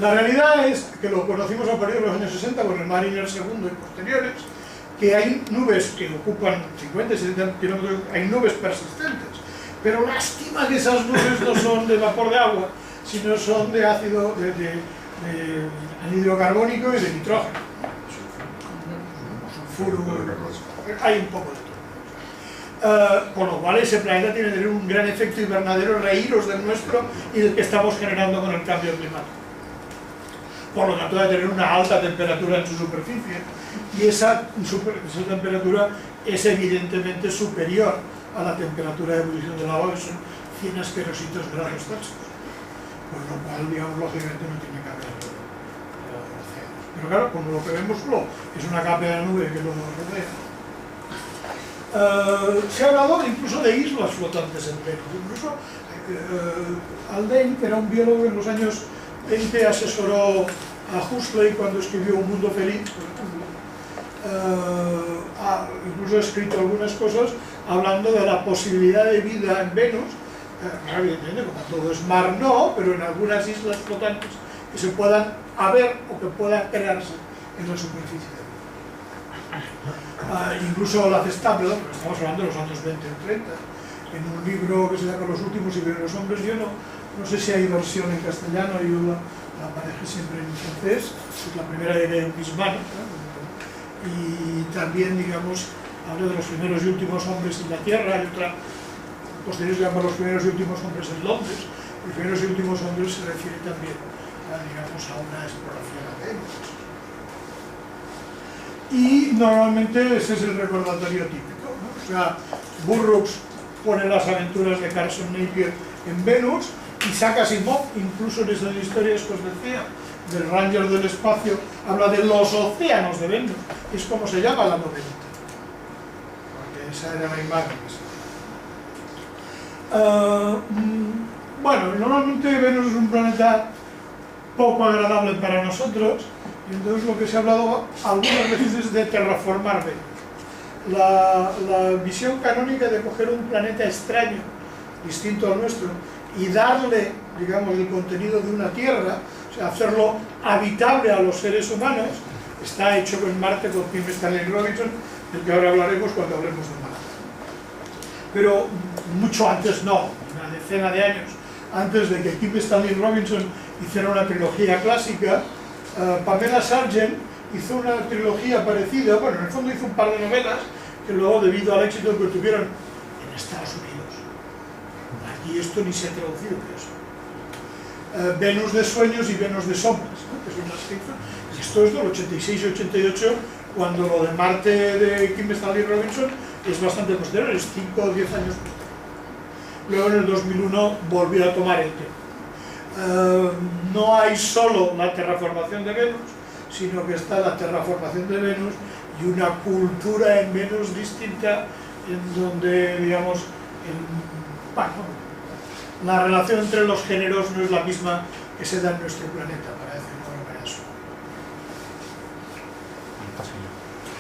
La realidad es que lo conocimos a partir de los años 60 con el Mariner II y posteriores, que hay nubes que ocupan 50 y 70 kilómetros, hay nubes persistentes, pero lástima que esas nubes no son de vapor de agua, sino son de ácido, de anhídrido carbónico y de nitrógeno, sulfuro, hay un poco de todo. Con lo cual ese planeta tiene que tener un gran efecto invernadero, reíros del nuestro y del que estamos generando con el cambio climático. Por lo tanto, debe tener una alta temperatura en su superficie, y esa temperatura es evidentemente superior a la temperatura de ebullición del agua, que son 100 asquerositos grados Celsius. Con lo cual, digamos, lógicamente no tiene que haber océanos. Pero claro, como lo que vemos solo es una capa de nube que lo rodea. Se ha hablado incluso de islas flotantes en Venus. Incluso Haldane, que era un biólogo en los años 20, asesoró a Huxley cuando escribió Un mundo feliz, por ejemplo. Incluso ha escrito algunas cosas hablando de la posibilidad de vida en Venus. Evidentemente, como todo es mar, no, pero en algunas islas flotantes que se puedan haber o que puedan crearse en la superficie de Venus. Incluso la Stapleton, pero estamos hablando de los años 20 o 30, en un libro que se llama Los últimos y primeros hombres. Yo no sé si hay versión en castellano, yo la manejé siempre en francés, es la primera de Bismarck, y también, digamos, habla de los primeros y últimos hombres en la Tierra. Hay otra posterior se llama Los primeros y últimos hombres en Londres. Los primeros y últimos hombres se refiere también digamos, a una exploración a Venus. Y normalmente ese es el recordatorio típico, ¿no? O sea, Burroughs pone las aventuras de Carson Napier en Venus, y Isaac Asimov, incluso en esas historias que os decía, del Ranger del espacio, habla de los océanos de Venus, es como se llama la novelita, porque esa era la imagen que se... Bueno, normalmente Venus es un planeta poco agradable para nosotros, y entonces lo que se ha hablado algunas veces es de terraformar Venus. La visión canónica de coger un planeta extraño, distinto al nuestro, y darle, digamos, el contenido de una Tierra, o sea, hacerlo habitable a los seres humanos, está hecho en Marte con Kim Stanley Robinson, del que ahora hablaremos cuando hablemos de Marte. Pero mucho antes no, una decena de años antes de que Kim Stanley Robinson hiciera una trilogía clásica, Pamela Sargent hizo una trilogía parecida. Bueno, en el fondo hizo un par de novelas que luego, debido al éxito que tuvieron en Estados Unidos, aquí esto ni se ha traducido por eso, Venus de sueños y Venus de sombras, ¿no? Que son las que hizo. Y esto es del 86 y 88, cuando lo de Marte de Kim Stanley Robinson es bastante posterior, es 5 o 10 años posterior. Luego en el 2001 volvió a tomar el tema. No hay solo la terraformación de Venus, sino que está la terraformación de Venus y una cultura en menos distinta, en donde, digamos, bueno, la relación entre los géneros no es la misma que se da en nuestro planeta, para decirlo de manera suave.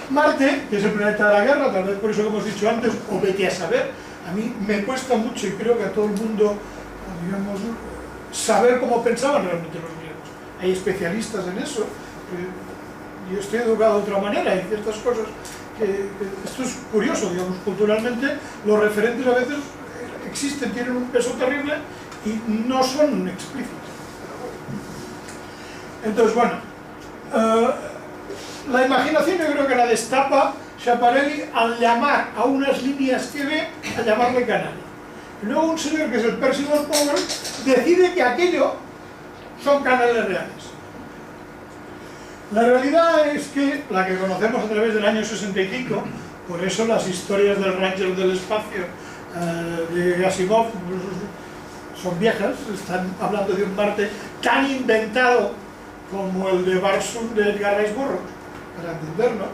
Marte, que es el planeta de la guerra, tal vez por eso que hemos dicho antes, o vete a saber, a mí me cuesta mucho, y creo que a todo el mundo, digamos, saber cómo pensaban realmente los griegos. Hay especialistas en eso. Yo estoy educado de otra manera, hay ciertas cosas que esto es curioso, digamos, culturalmente los referentes a veces existen, tienen un peso terrible y no son explícitos. Entonces, bueno, la imaginación yo creo que la destapa Schiaparelli al llamar a unas líneas que ve, a llamarle canales. Y luego un señor que es el Percival Powell decide que aquello son canales reales. La realidad es que la que conocemos a través del año 65, por eso las historias del Ranger del espacio de Asimov son viejas, están hablando de un Marte tan inventado como el de Barsoom de Edgar Rice Burroughs, para entendernos.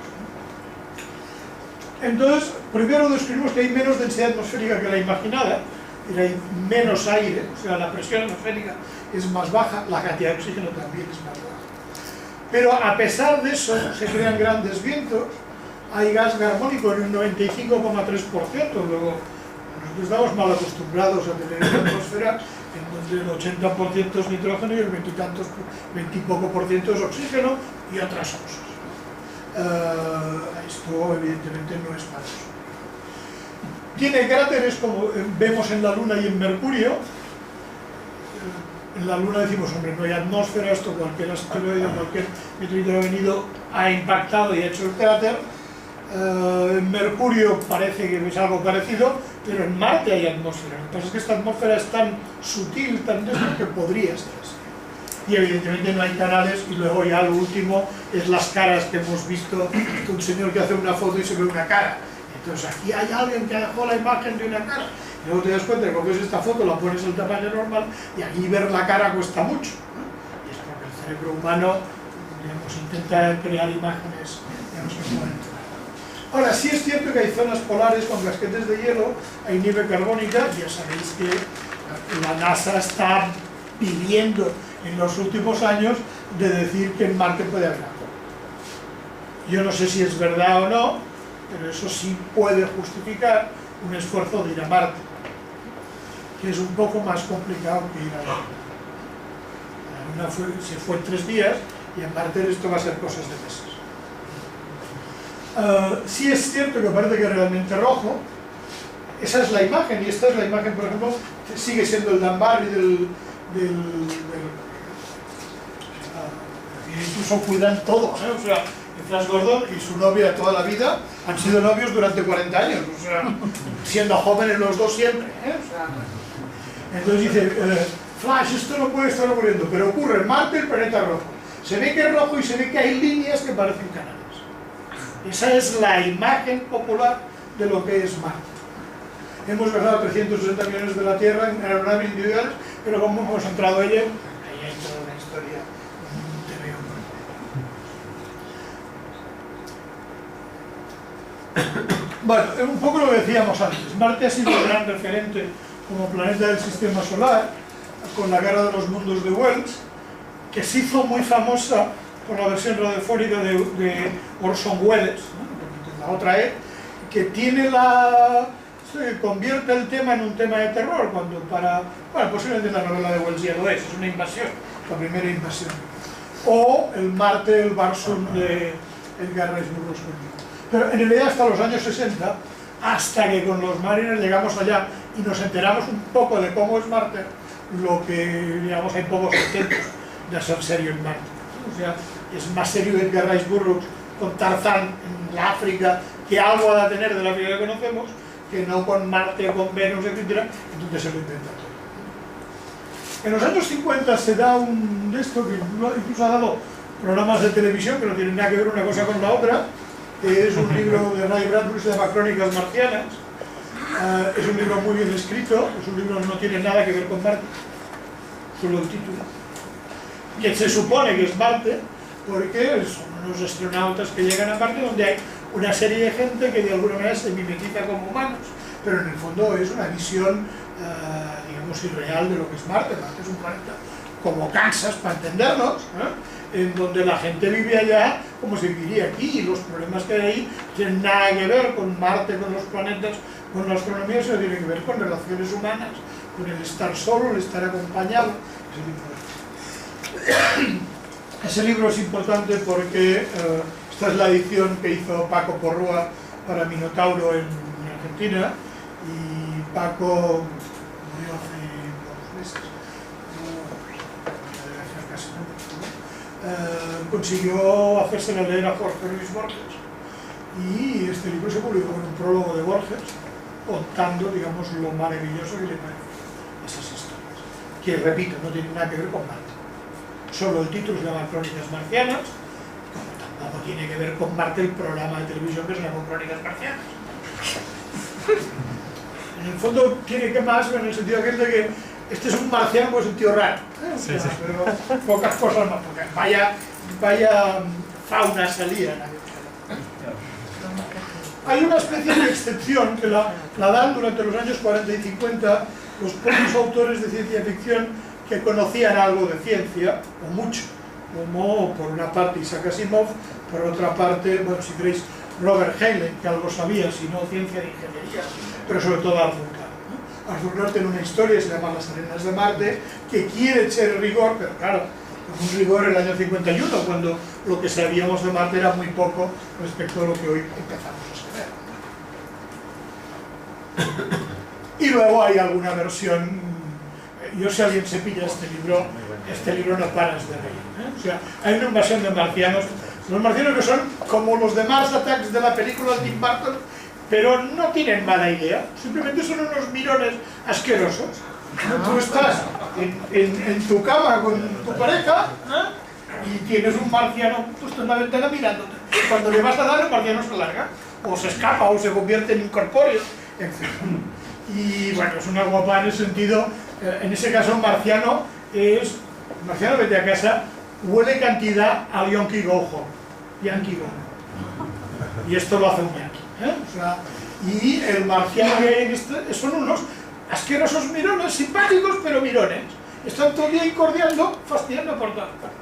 Entonces, primero descubrimos que hay menos densidad atmosférica que la imaginada, y hay menos aire, o sea, la presión atmosférica es más baja, la cantidad de oxígeno también es más baja. Pero a pesar de eso, se crean grandes vientos, hay gas carbónico en un 95,3%, luego nosotros estamos mal acostumbrados a tener una atmosfera en donde el 80% es nitrógeno y el 20 y poco por ciento es oxígeno y otras cosas. Esto evidentemente no es falso. Tiene cráteres como vemos en la Luna y en Mercurio. En la Luna decimos, hombre, no hay atmósfera, esto cualquier asteroide, cualquier meteorito que ha venido ha impactado y ha hecho el cráter. En Mercurio parece que es algo parecido, pero en Marte hay atmósfera. Lo que pasa es que esta atmósfera es tan sutil, tan débil, que podría ser así. Y evidentemente no hay canales, y luego ya lo último es las caras que hemos visto, un señor que hace una foto y se ve una cara. Entonces aquí hay alguien que dejó la imagen de una cara. Y luego te das cuenta que cuando ves esta foto la pones al tamaño normal y aquí ver la cara cuesta mucho, ¿no? Y es porque el cerebro humano, digamos, intenta crear imágenes, digamos, que pueden entrar. Ahora, sí es cierto que hay zonas polares con casquetes de hielo, hay nieve carbónica, ya sabéis que la NASA está pidiendo en los últimos años de decir que en Marte puede haber agua. Yo no sé si es verdad o no, pero eso sí puede justificar un esfuerzo de ir a Marte, que es un poco más complicado que ir a la Luna. La Luna se fue en 3 días y en Marte esto va a ser cosas de meses. Sí es cierto que parece que es realmente rojo. Esa es la imagen, y esta es la imagen, por ejemplo, que sigue siendo el Dan Barry incluso cuidan todo, ¿eh? O sea, Flash Gordon y su novia de toda la vida han sido novios durante 40 años, o sea, siendo jóvenes los dos siempre, ¿eh? O sea, entonces dice, Flash, esto no puede estar ocurriendo, pero ocurre en Marte, el planeta rojo. Se ve que es rojo y se ve que hay líneas que parecen canales. Esa es la imagen popular de lo que es Marte. Hemos viajado 360 millones de la Tierra en aeronaves individuales, pero como hemos entrado en ella, ahí hay toda una historia. Bueno, un poco lo que decíamos antes. Marte ha sido el gran referente como planeta del sistema solar, con la Guerra de los Mundos de Wells, que se hizo muy famosa por la versión radiofónica de Orson Welles, ¿no? La otra que tiene que convierte el tema en un tema de terror, cuando bueno, posiblemente la novela de Wells ya lo es una invasión, la primera invasión. O el Marte, el Barsoom de Edgar Rice Burroughs. Pero en realidad hasta los años 60, hasta que con los Mariners llegamos allá y nos enteramos un poco de cómo es Marte, lo que, digamos, hay pocos intentos de ser serio en Marte. O sea, es más serio Edgar Rice Burroughs con Tarzán en la África, que algo ha de tener de la África que conocemos, que no con Marte, con Venus, etc. Entonces se lo inventa todo. En los años 50 se da de esto, que incluso ha dado programas de televisión que no tienen nada que ver una cosa con la otra, que es un libro de Ray Bradbury, se llama Crónicas Marcianas. Es un libro muy bien escrito, es un libro que no tiene nada que ver con Marte, solo el título, que se supone que es Marte, porque son unos astronautas que llegan a Marte, donde hay una serie de gente que de alguna manera se mimetiza como humanos, pero en el fondo es una visión, digamos, irreal de lo que es Marte. Marte es un planeta como Kansas, para entendernos, en donde la gente vive allá como se viviría aquí, y los problemas que hay ahí tienen nada que ver con Marte, con los planetas, con la astronomía, sino tienen que ver con relaciones humanas, con el estar solo, el estar acompañado. Ese libro es importante porque esta es la edición que hizo Paco Porrúa para Minotauro en Argentina, y Paco murió hace unos meses, consiguió hacerse leer a Jorge Luis Borges, y este libro se publicó con un prólogo de Borges contando, digamos, lo maravilloso que le parece esas historias, que repito, no tienen nada que ver con Marte. Solo el título se llama Crónicas Marcianas, como tampoco tiene que ver con Marte el programa de televisión que se llama Crónicas Marcianas. En el fondo tiene que más, en el sentido aquel de que este es un marciano, pues un tío raro, sí, sí. pero pocas cosas más, porque vaya fauna salía. Hay una especie de excepción que la dan durante los años 40 y 50 los propios autores de ciencia ficción que conocían algo de ciencia, o mucho, como por una parte Isaac Asimov, por otra parte, bueno, si queréis, Robert Heinlein, que algo sabía, si no ciencia de ingeniería, pero sobre todo Arthur Clarke. Arthur Clarke tiene una historia, se llama Las arenas de Marte, que quiere echar rigor, pero claro, un rigor en el año 51, cuando lo que sabíamos de Marte era muy poco respecto a lo que hoy empezamos a saber. Y luego hay alguna versión, yo si alguien se pilla este libro no paras de reír, O sea, hay una invasión de marcianos, los marcianos que son como los de Mars Attacks de la película de Tim Burton, pero no tienen mala idea, simplemente son unos mirones asquerosos. Tú estás en tu cama con tu pareja, y tienes un marciano justo en la ventana mirándote. Cuando le vas a dar, el marciano se larga, o se escapa, o se convierte en incorpóreo, en fin. Y bueno, es una guapa en el sentido, en ese caso marciano es, marciano vete a casa, huele cantidad a Yankee Go Home, Yankee Go Home. Y esto lo hace un yankee, O sea, y el marciano que hay en este son unos asquerosos mirones, simpáticos pero mirones. Están todo el día incordiando, fastidiando por todas partes.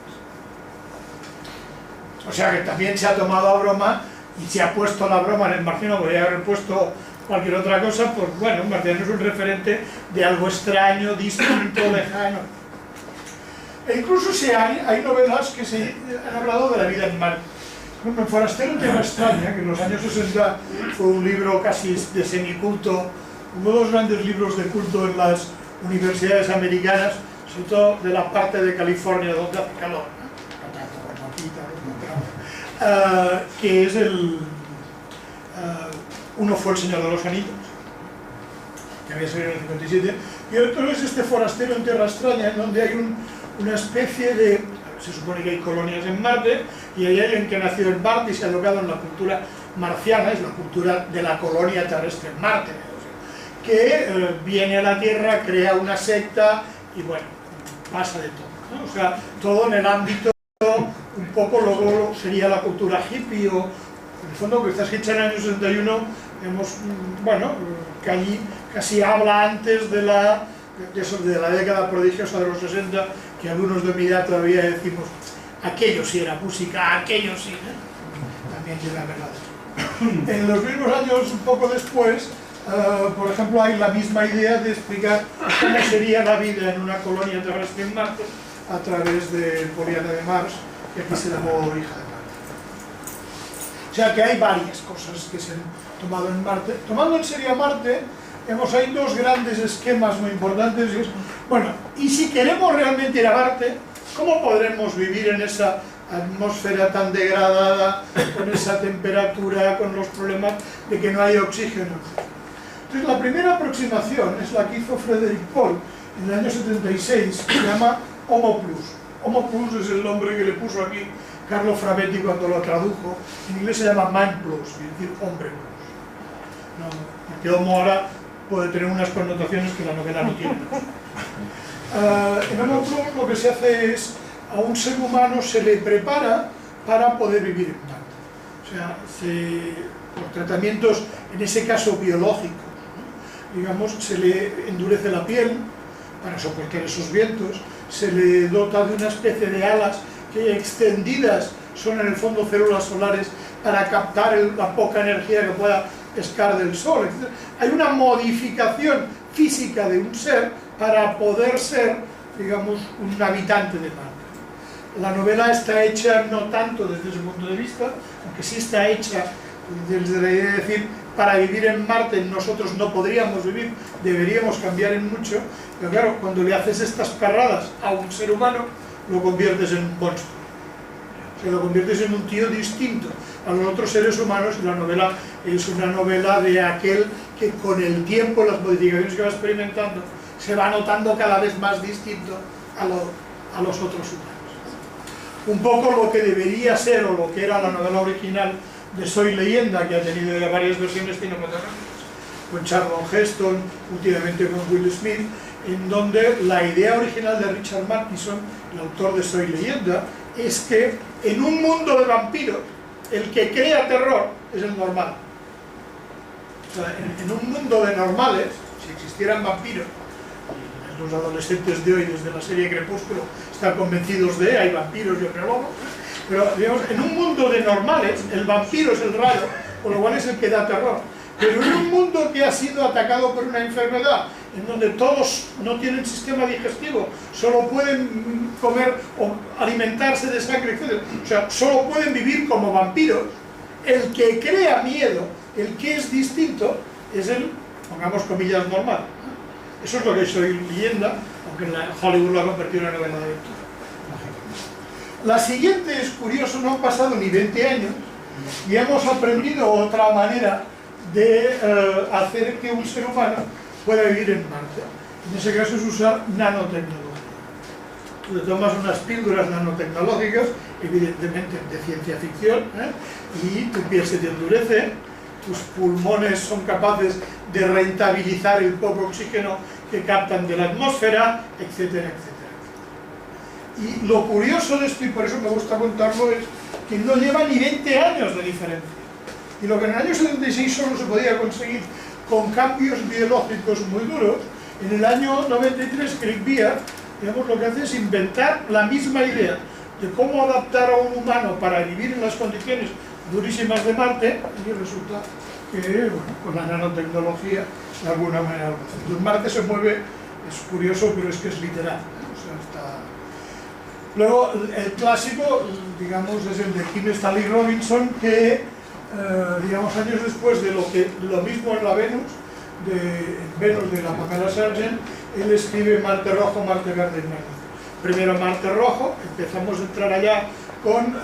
O sea que también se ha tomado a broma y se ha puesto la broma en el marciano, podría haber puesto cualquier otra cosa, pues bueno, un marciano es un referente de algo extraño, distinto, lejano. E incluso hay novelas que se han hablado de la vida en Marte. Bueno, Forastero en Tierra Extraña, que en los años 60 fue un libro casi de semiculto, uno de los grandes libros de culto en las universidades americanas, sobre todo de la parte de California donde hace calor, no tanto como aquí, que es uno fue El Señor de los Anillos, que había salido en el 57, y otro es este Forastero en Tierra Extraña, en donde hay una especie de, se supone que hay colonias en Marte, y hay alguien que nació en Marte y se ha alocado en la cultura marciana, es la cultura de la colonia terrestre en Marte, que viene a la Tierra, crea una secta, y bueno, pasa de todo, ¿no? O sea, todo en el ámbito, un poco luego sería la cultura hippie, o en el fondo que está escrita en el año 61, vemos, bueno, que allí casi habla antes de la década prodigiosa de los 60, que algunos de mi edad todavía decimos, aquello sí era música, aquello sí, también tiene la verdad. En los mismos años, un poco después, por ejemplo, hay la misma idea de explicar cómo sería la vida en una colonia terrestre en Marte a través de Poliana de Mars, que aquí se llamó Hija de Marte. O sea que hay varias cosas que se han tomado en Marte. Tomando en serio a Marte, hay dos grandes esquemas muy importantes. Y es, bueno, y si queremos realmente ir a Marte, ¿cómo podremos vivir en esa atmósfera tan degradada, con esa temperatura, con los problemas de que no hay oxígeno? Entonces la primera aproximación es la que hizo Frederick Paul en el año 76, que se llama Homo Plus. Homo Plus es el nombre que le puso aquí Carlo Frabetti cuando lo tradujo. En inglés se llama Man Plus, es decir, hombre plus. No, porque Homo ahora puede tener unas connotaciones que la novela no tiene. En Homo Plus lo que se hace es, a un ser humano se le prepara para poder vivir en Marte. O sea, por tratamientos, en ese caso biológicos, ¿no? Digamos, se le endurece la piel para soportar esos vientos, se le dota de una especie de alas que extendidas son en el fondo células solares para captar la poca energía que pueda pescar del sol, etc. Hay una modificación física de un ser para poder ser, digamos, un habitante de Marte. La novela está hecha no tanto desde ese punto de vista, aunque sí está hecha desde la idea de decir, para vivir en Marte nosotros no podríamos vivir, deberíamos cambiar en mucho, pero claro, cuando le haces estas carradas a un ser humano, lo conviertes en un monstruo. O sea, lo conviertes en un tío distinto a los otros seres humanos, y la novela es una novela de aquel que con el tiempo, las modificaciones que va experimentando, se va notando cada vez más distinto a los otros humanos. Un poco lo que debería ser, o lo que era la novela original de Soy Leyenda, que ha tenido ya varias versiones cinematográficas, con Charlton Heston, últimamente con Will Smith, en donde la idea original de Richard Matheson, el autor de Soy Leyenda, es que en un mundo de vampiros, el que crea terror es el normal. O sea, en un mundo de normales, si existieran vampiros, y los adolescentes de hoy, desde la serie Crepúsculo, están convencidos de hay vampiros y hombre lobo, pero digamos, en un mundo de normales, el vampiro es el raro, con lo cual es el que da terror. Pero en un mundo que ha sido atacado por una enfermedad, en donde todos no tienen sistema digestivo, solo pueden comer o alimentarse de sangre, etc. O sea, solo pueden vivir como vampiros, el que crea miedo, el que es distinto, es el, pongamos comillas, normal. Eso es lo que Soy Leyenda, aunque en Hollywood lo ha convertido en una novela de aventura. La siguiente es curioso, no han pasado ni 20 años y hemos aprendido otra manera de hacer que un ser humano pueda vivir en Marte. En ese caso es usar nanotecnología. Tú te tomas unas píldoras nanotecnológicas, evidentemente de ciencia ficción, y tu piel se te endurece, tus pulmones son capaces de rentabilizar el poco oxígeno que captan de la atmósfera, etcétera, etcétera. Y lo curioso de esto, y por eso me gusta contarlo, es que no lleva ni 20 años de diferencia. Y lo que en el año 76 solo se podía conseguir con cambios biológicos muy duros, en el año 93 Craig Beard, digamos, lo que hace es inventar la misma idea de cómo adaptar a un humano para vivir en las condiciones durísimas de Marte, y resulta que, bueno, con la nanotecnología, de alguna manera lo hace. Entonces, Marte se mueve, es curioso, pero es que es literal, o sea, está... Luego, el clásico, digamos, es el de Kim Stanley Robinson, que, digamos, años después de lo mismo en la Venus, de la Pamela Sargent, él escribe Marte Rojo, Marte Verde y Marte. Primero Marte Rojo, empezamos a entrar allá con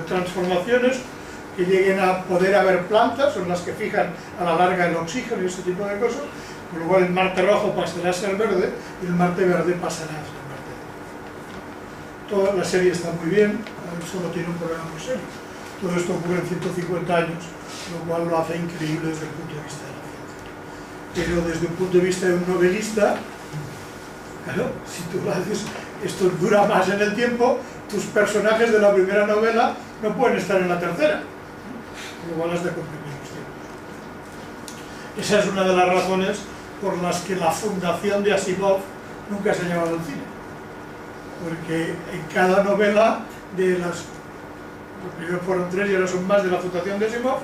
transformaciones que lleguen a poder haber plantas, son las que fijan a la larga el oxígeno y ese tipo de cosas, con lo cual el Marte Rojo pasará a ser verde y el Marte Verde pasará a ser Marte. Toda la serie está muy bien, solo tiene un problema muy serio. Todo esto ocurre en 150 años, lo cual lo hace increíble desde el punto de vista de la ciencia. Pero desde un punto de vista de un novelista, claro, si tú lo haces, esto dura más en el tiempo, tus personajes de la primera novela no pueden estar en la tercera, lo cual has de comprimir los tiempos. Esa es una de las razones por las que la fundación de Asimov nunca se ha llevado al cine, porque en cada novela de las, primero fueron 3 y ahora son más, de la fundación de Asimov,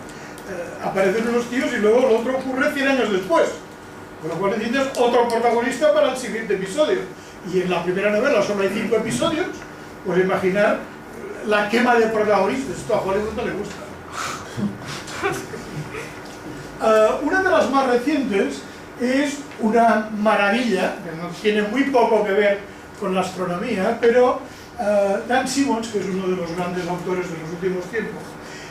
aparecen unos tíos y luego lo otro ocurre 100 años después, con lo cual necesitas otro protagonista para el siguiente episodio. Y en la primera novela solo hay 5 episodios, pues imaginar la quema de protagonistas. Esto a Hollywood no le gusta. Una de las más recientes es una maravilla, que no tiene muy poco que ver con la astronomía, pero Dan Simmons, que es uno de los grandes autores de los últimos tiempos,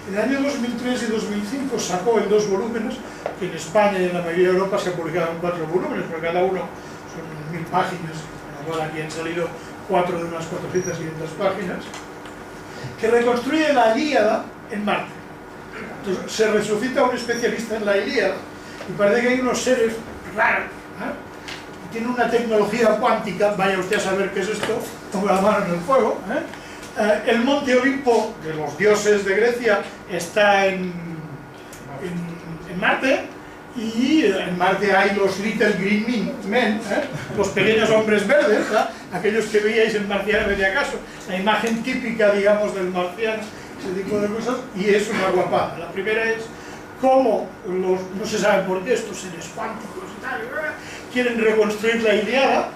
en el año 2003 y 2005 sacó en 2 volúmenes, que en España y en la mayoría de Europa se publicaban 4 volúmenes, porque cada uno son 1000 páginas, con lo cual aquí han salido 4 de unas 400 500 páginas, que reconstruye la Ilíada en Marte. Entonces se resucita un especialista en la Ilíada y parece que hay unos seres raros, tienen una tecnología cuántica, vaya usted a saber qué es esto, pongo la mano en el fuego, El monte Olimpo de los dioses de Grecia está en Marte, y en Marte hay los Little Green Men, los pequeños hombres verdes, aquellos que veíais en Marciano de acaso, la imagen típica, digamos, del marciano, ese tipo de cosas, y es una guapada. La primera es cómo no se sabe por qué estos seres cuánticos y tal, quieren reconstruir la Ilíada,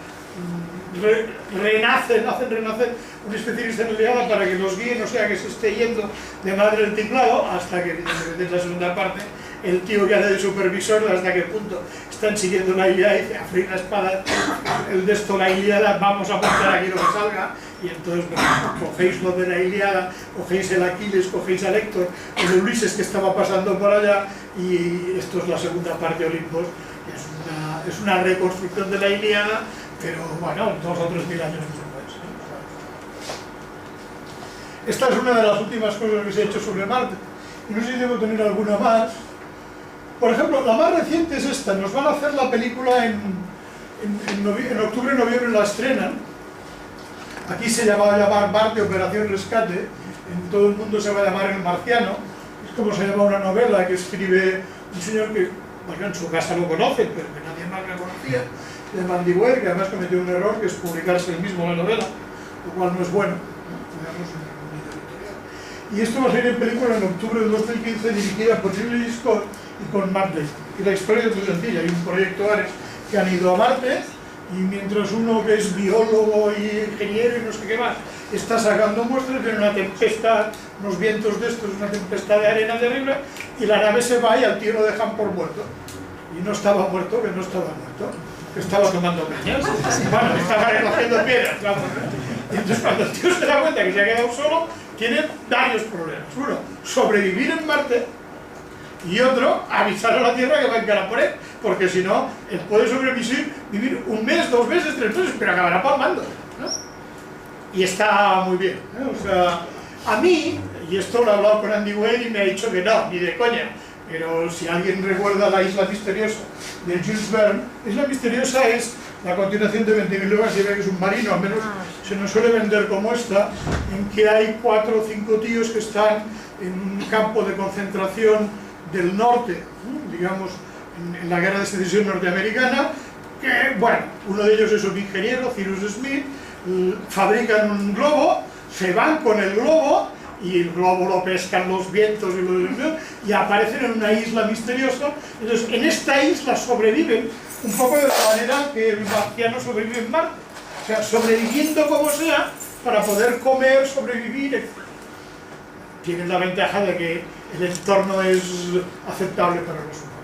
hacen renacer un especialista en la Ilíada para que los guíe, no sea que se esté yendo de madre el tinglado, hasta que en la segunda parte el tío que hace de supervisor, hasta qué punto están siguiendo la Ilíada y dice, a freír la espada, el de esto, la Ilíada, vamos a apuntar aquí lo que salga, y entonces cogéis lo de la Ilíada, cogéis el Aquiles, cogéis al Héctor, el Ulises que estaba pasando por allá, y esto es la segunda parte de Olimpos, es una reconstrucción de la Ilíada, pero bueno, 2 o 3 mil años después. Esta es una de las últimas cosas que se ha hecho sobre Marte, y no sé si debo tener alguna más. Por ejemplo, la más reciente es esta. Nos van a hacer la película en octubre, noviembre la estrenan. Aquí se va a llamar Marte, Operación Rescate. En todo el mundo se va a llamar El Marciano. Es como se llama una novela que escribe un señor que, bueno, en su casa lo conocen, pero que nadie más la conocía, de Mandibwer, que además cometió un error, que es publicarse él mismo la novela, lo cual no es bueno, y esto va a salir en película en octubre de 2015, dirigida por Ridley Scott y con Matt Damon. Y la historia es muy sencilla. Hay un proyecto Ares que han ido a Marte, y mientras uno que es biólogo y ingeniero y no sé qué más está sacando muestras, viene una tempestad, unos vientos de estos, una tempestad de arena terrible, y la nave se va y al tío lo dejan por muerto. Y no estaba muerto, que no estaba muerto, que estaba tomando cañas. Bueno, estaba recogiendo piedras, vamos. Y entonces cuando el tío se da cuenta que se ha quedado solo, tiene varios problemas. Uno, sobrevivir en Marte, y otro, avisar a la Tierra que va a encarar por él, porque si no, él puede sobrevivir 1 mes, 2 meses, 3 meses, pero acabará palmando, ¿no? Y está muy bien, ¿no? O sea, a mí, y esto lo he hablado con Andy Weir y me ha dicho que no, ni de coña, pero si alguien recuerda La Isla Misteriosa de Jules Verne, Isla Misteriosa es la continuación de 20.000 leguas, y ve que es un marino, al menos se nos suele vender como esta, en que hay 4 o 5 tíos que están en un campo de concentración del norte, digamos, en la guerra de secesión norteamericana, que, bueno, uno de ellos es un ingeniero, Cyrus Smith, fabrican un globo, se van con el globo, y el globo lo pescan los vientos y aparecen en una isla misteriosa. Entonces, en esta isla sobreviven un poco de la manera que el marciano sobrevive en Marte, o sea, sobreviviendo como sea, para poder comer, sobrevivir, etc. Tienen la ventaja de que el entorno es aceptable para los humanos.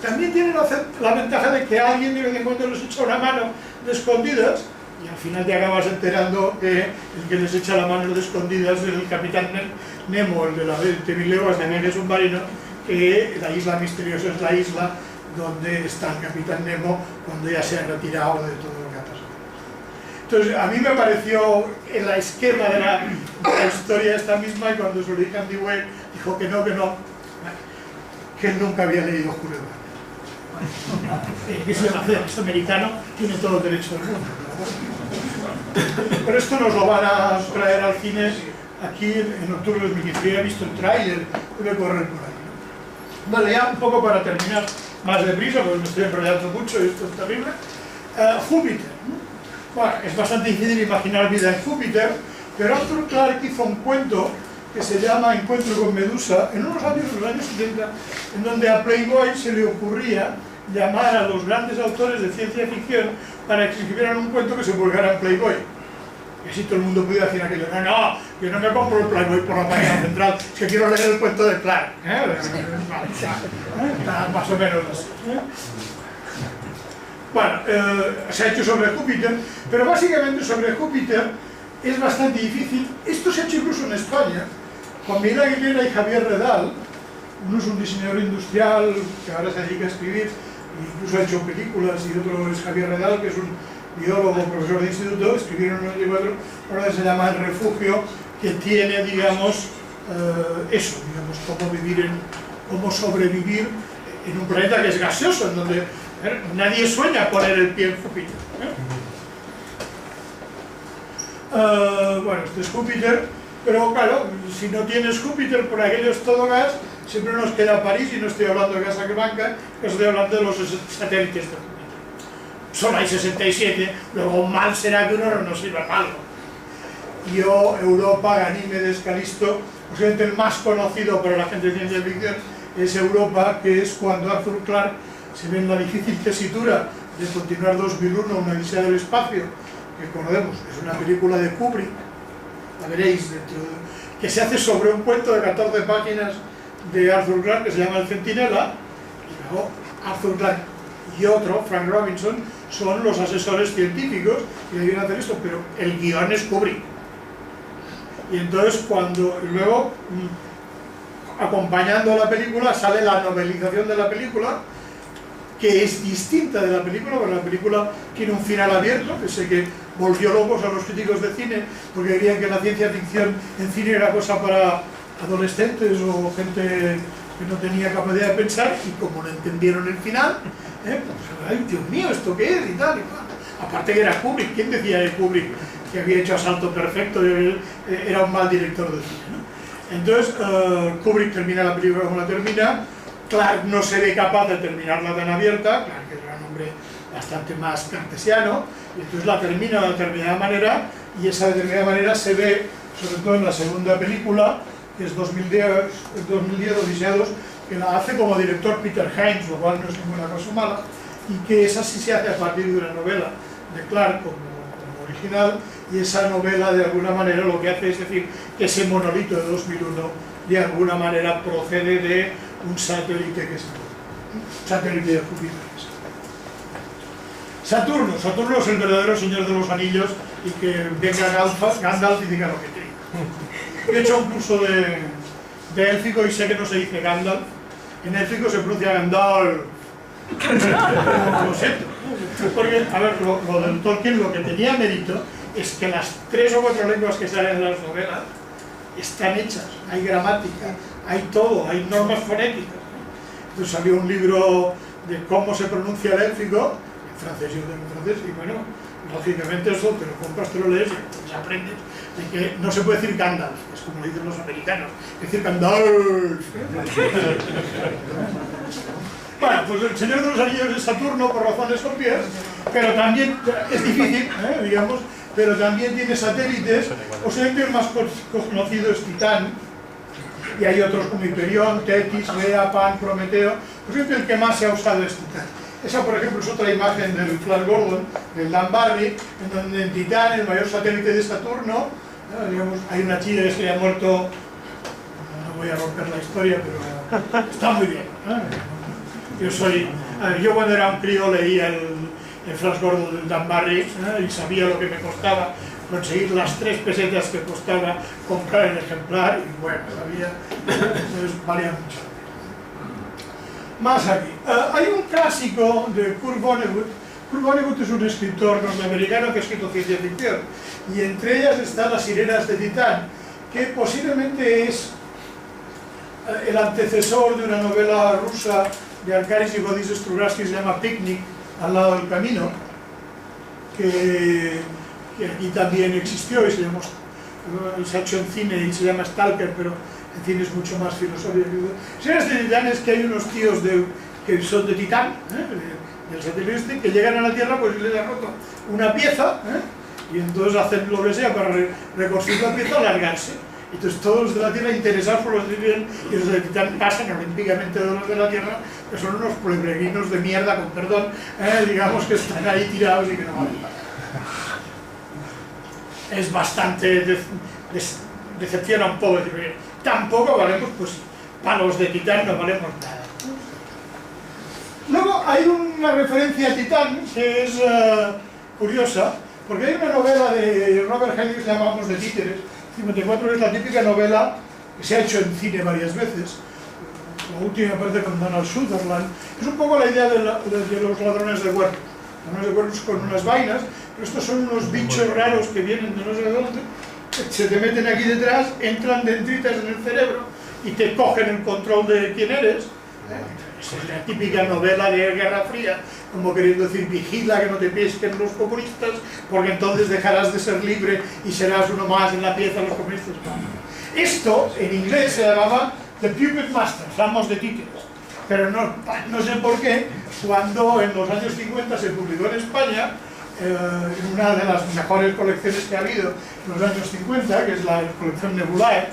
También tienen la ventaja de que alguien de vez en cuando les echa una mano de escondidas, y al final te acabas enterando que el que les echa la mano de escondidas es el capitán Nemo, el de la 20.000 leguas de viaje submarino, que la isla misteriosa es la isla donde está el capitán Nemo cuando ya se ha retirado de todo lo que ha pasado. Entonces, a mí me pareció el esquema de la historia esta misma, y cuando se lo dije a Andy Weir, dijo que no, que él nunca había leído Jules Verne. Que se va a hacer, es americano, tiene todo el derecho del mundo. Pero esto nos lo van a traer al cine aquí en octubre de 2015. Yo he visto el tráiler, debe correr por ahí. Bueno, ya un poco para terminar más deprisa, porque me estoy enrollando mucho y esto es terrible. Júpiter. Bueno, es bastante difícil imaginar vida en Júpiter, pero Arthur Clarke hizo un cuento que se llama Encuentro con Medusa, en los años 70, en donde a Playboy se le ocurría llamar a los grandes autores de ciencia ficción para que escribieran un cuento que se publicara en Playboy. Y así todo el mundo pudiera decir aquello, no, yo no me compro el Playboy por la página central, es que quiero leer el cuento de Clarke. Más o menos así. Bueno, se ha hecho sobre Júpiter, pero básicamente sobre Júpiter es bastante difícil. Esto se ha hecho incluso en España, con Miguel Aguilera y Javier Redal. Uno es un diseñador industrial que ahora se dedica a escribir, incluso ha hecho películas, y otro es Javier Redal, que es un biólogo, profesor de instituto. Escribieron un libro, ahora se llama El Refugio, que tiene, digamos, eso, digamos, cómo sobrevivir en un planeta que es gaseoso, en donde nadie sueña poner el pie en Júpiter. Bueno, este es Júpiter, pero claro, si no tienes Júpiter, por aquello es todo gas, siempre nos queda París, y no estoy hablando de Casablanca, estoy hablando de los satélites de Júpiter. Solo hay 67, luego mal será que uno no nos sirva para algo. Yo, Europa, Ganímedes, Calisto, posiblemente el más conocido para la gente de ciencia ficción es Europa, que es cuando Arthur Clarke se ve en la difícil tesitura de continuar 2001, una odisea del espacio, que conocemos, es una película de Kubrick, la veréis que se hace sobre un cuento de 14 páginas de Arthur Clarke que se llama El Centinela, y luego Arthur Clarke y otro, Frank Robinson, son los asesores científicos que le vienen a hacer esto, pero el guión es Kubrick. Y entonces luego, acompañando a la película, sale la novelización de la película, que es distinta de la película, porque la película tiene un final abierto, que sé que volvió locos a los críticos de cine, porque creían que la ciencia ficción en cine era cosa para adolescentes o gente que no tenía capacidad de pensar, y como no entendieron el final, pues, ay, Dios mío, ¿esto qué es? Y tal, y tal. Aparte que era Kubrick, ¿quién decía de Kubrick que había hecho Asalto Perfecto? Era un mal director de cine, ¿no? Entonces, Kubrick termina la película como la termina. Clarke no se ve capaz de terminarla tan abierta, Clarke era un hombre bastante más cartesiano, y entonces la termina de determinada manera, y esa determinada manera se ve, sobre todo en la segunda película, que es 2010 Odisea 2, que la hace como director Peter Hyams, lo cual no es ninguna cosa mala, y que esa sí se hace a partir de una novela de Clarke como original, y esa novela de alguna manera lo que hace es decir que ese monolito de 2001 de alguna manera procede de un satélite que es un satélite de Júpiter. Saturno es el verdadero señor de los anillos, y que venga Gandalf y diga lo que tiene. He hecho un curso de élfico y sé que no se dice Gandalf, en élfico se pronuncia Gandalf. Lo siento, porque, a ver, lo del Tolkien, lo que tenía mérito es que las 3 o 4 lenguas que salen en las novelas están hechas, hay gramática, hay todo, hay normas fonéticas. Entonces salió un libro de cómo se pronuncia el élfico, en francés, yo tengo francés, y bueno, lógicamente eso te lo compras, te lo lees y entonces aprendes de que no se puede decir Gandalf, es como dicen los americanos, es decir Gandalf. Bueno, pues el Señor de los Anillos es Saturno por razones obvias, pero también es difícil, digamos, pero también tiene satélites. Posiblemente el más conocido es Titán, y hay otros como Hyperion, Tetis, Rhea, Pan, Prometeo. Posiblemente el que más se ha usado es Titán. Esa, por ejemplo, es otra imagen del Flash Gordon, del Dan Barry, en donde en Titán, el mayor satélite de Saturno, digamos, hay una chica que se ha muerto, no voy a romper la historia, pero está muy bien. Yo cuando era un crío leía el Flash Gordon del Dan Barry, y sabía lo que me costaba conseguir las 3 pesetas que costaba comprar el ejemplar, y bueno, sabía, entonces valía mucho. Más aquí. Hay un clásico de Kurt Vonnegut. Kurt Vonnegut es un escritor norteamericano que ha escrito ciencia ficción, y entre ellas están Las Sirenas de Titán, que posiblemente es el antecesor de una novela rusa de Arkaris y Boris Strugatsky que se llama Picnic, al lado del camino, que aquí también existió y se ha hecho en cine y se llama Stalker, pero en cine es mucho más filosófico. Sirenas de Titán es que hay unos tíos que son de Titán, del satélite, que llegan a la Tierra, pues les ha roto una pieza, y entonces hacen lo que sea para reconstruir la pieza, alargarse. Entonces todos los de la Tierra interesados por los de Titán, y los de Titán pasan olímpicamente de los de la Tierra, que son unos puebreguinos de mierda, con perdón, digamos, que están ahí tirados y que no valen para nada. Es bastante decepciona un poco, decir, tampoco valemos, pues para los de Titán no valemos nada. Luego hay una referencia a Titán que es curiosa, porque hay una novela de Robert Heinlein que se llama Amos de Títeres. 54 es la típica novela que se ha hecho en cine varias veces. La última parte con Donald Sutherland. Es un poco la idea de los ladrones de cuernos. Ladrones de cuernos con unas vainas, pero estos son unos bichos raros que vienen de no sé de dónde, se te meten aquí detrás, entran dendritas en el cerebro y te cogen el control de quién eres. Es la típica novela de Guerra Fría, como queriendo decir, vigila que no te pesquen los comunistas, porque entonces dejarás de ser libre y serás uno más en la pieza de los comunistas. Esto, en inglés, se llamaba The Puppet Masters, amos de títeres. Pero no sé por qué, cuando en los años 50 se publicó en España, en una de las mejores colecciones que ha habido en los años 50, que es la colección Nebulae,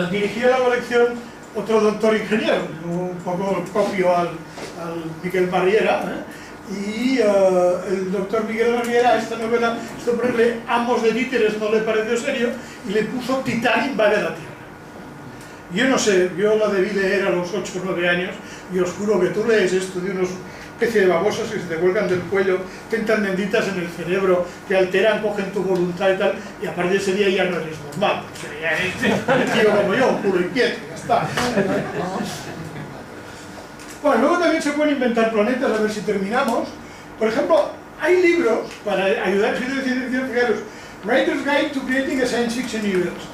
dirigía la colección otro doctor ingeniero, un poco copio al Miquel Barriera, y el doctor Miquel Barriera a esta novela, esto ponerle amos de títeres no le pareció serio, y le puso Titán invade la Tierra. Yo no sé, yo la debí leer a los 8 o 9 años, y os juro que tú lees esto de unos especie de babosas que se te cuelgan del cuello, te entran benditas en el cerebro, te alteran, cogen tu voluntad y tal, y a partir de ese día ya no eres normal, o sea, ya eres un tío como yo, puro inquieto, ya está. Bueno, luego también se pueden inventar planetas, a ver si terminamos. Por ejemplo, hay libros para ayudar a escritores de ciencia ficción, fijaros, Writer's Guide to Creating a Science Fiction Universe,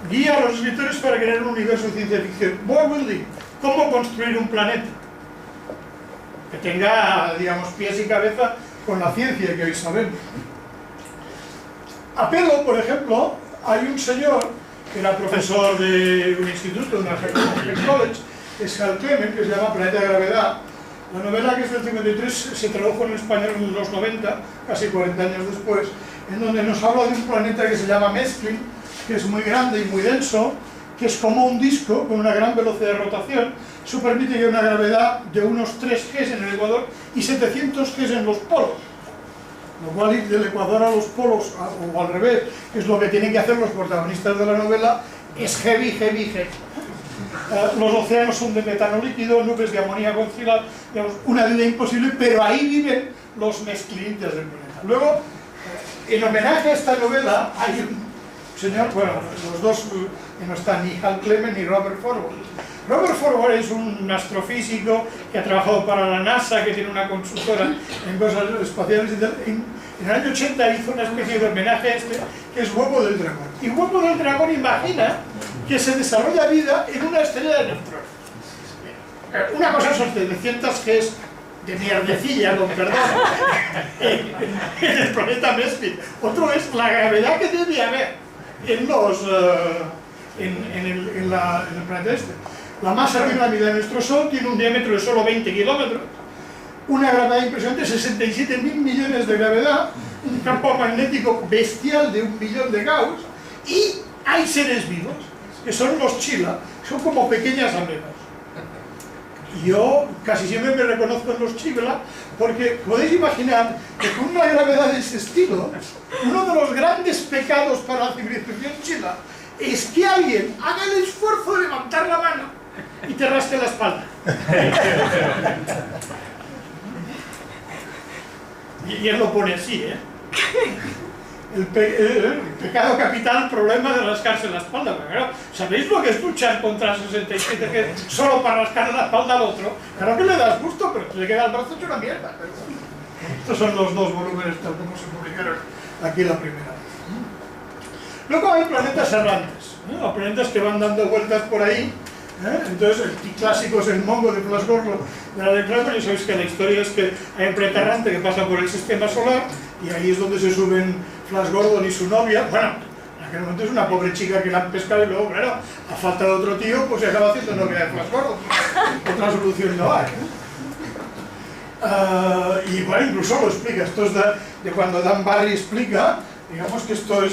guía a los escritores para crear un universo de ciencia ficción. Worldbuilding, cómo construir un planeta que tenga, digamos, pies y cabeza con la ciencia que hoy sabemos. A pelo, por ejemplo, hay un señor que era profesor de un instituto, de una college, que es Hal Clement, que se llama Planeta de Gravedad. La novela, que es del 53, se tradujo en español en los 90, casi 40 años después, en donde nos habla de un planeta que se llama Mesklin, que es muy grande y muy denso, que es como un disco con una gran velocidad de rotación. Eso permite que haya una gravedad de unos 3 Gs en el ecuador y 700 Gs en los polos. Lo cual, ir del ecuador a los polos, o al revés, que es lo que tienen que hacer los protagonistas de la novela, es heavy, heavy, heavy. Los océanos son de metano líquido, nubes de amoníaco encima, digamos, una vida imposible, pero ahí viven los mesclinites del planeta. Luego, en homenaje a esta novela, hay un señor, bueno, los dos que no están, ni Hal Clement ni Robert Forward. Robert Forward es un astrofísico que ha trabajado para la NASA, que tiene una consultora en cosas espaciales y tal. En el año 80 hizo una especie de homenaje a este, que es Huevo del Dragón. Y Huevo del Dragón imagina que se desarrolla vida en una estrella de neutrones. Una cosa son 700 Gs de mierdecilla, con perdón, en el planeta Mesklin. Otro es la gravedad que debe haber en los en el planeta este. La masa dinámica de nuestro Sol tiene un diámetro de solo 20 kilómetros, una gravedad impresionante, 67.000 millones de gravedad, un campo magnético bestial de 1 millón de Gauss, y hay seres vivos, que son los Chila, son como pequeñas amebas. Yo casi siempre me reconozco en los Chila, porque podéis imaginar que con una gravedad de ese estilo, uno de los grandes pecados para la civilización Chila es que alguien haga el esfuerzo de levantar la mano y te rasque la espalda. Y él lo pone así, ¿eh? El pecado capital, el problema de rascarse la espalda. Claro, ¿sabéis lo que es luchar contra 67 que solo para rascar la espalda al otro? Claro que le das gusto, pero te queda el brazo hecho una mierda. Estos son los dos volúmenes tal como se publicaron aquí la primera vez. Luego hay planetas errantes, ¿no? Planetas que van dando vueltas por ahí. Entonces el clásico es el Mongo de Flash Gordon de la de Clayton, y sabéis que la historia es que hay un planeta errante que pasa por el sistema solar, y ahí es donde se suben Flash Gordon y su novia. Bueno, en aquel momento es una pobre chica que la han pescado, y luego, claro, a falta de otro tío, pues se acaba haciendo novia de Flash Gordon. Otra solución no hay, y bueno, incluso lo explica. Esto es de cuando Dan Barry explica, digamos que esto es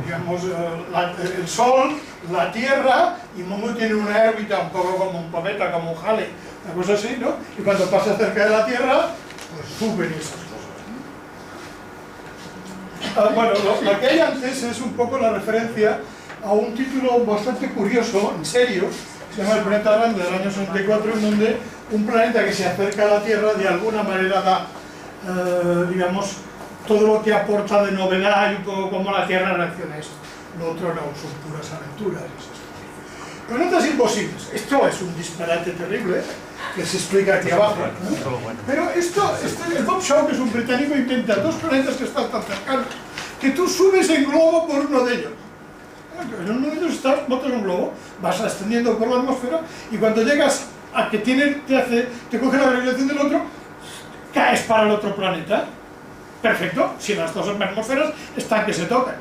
digamos, el Sol, la Tierra, y Mongo tiene una órbita un poco como un cometa, como un Halley, una cosa así, ¿no? Y cuando pasa cerca de la Tierra, pues suben esas cosas. Bueno, lo que hay antes es un poco la referencia a un título bastante curioso, en serio, se llama El planeta grande, del año 64, en donde un planeta que se acerca a la Tierra de alguna manera da, digamos, todo lo que aporta de novedad y un poco cómo la Tierra reacciona a esto. Lo otro no, son puras aventuras. Planetas imposibles. Esto es un disparate terrible, que se explica aquí abajo, ¿no? Pero el Bob Shaw, que es un británico, intenta 2 planetas que están tan cercanos, que tú subes en globo por uno de ellos. En uno de ellos montas un globo, vas ascendiendo por la atmósfera, y cuando llegas a que te coge la gravitación del otro, caes para el otro planeta. Perfecto, si las dos atmósferas están que se tocan.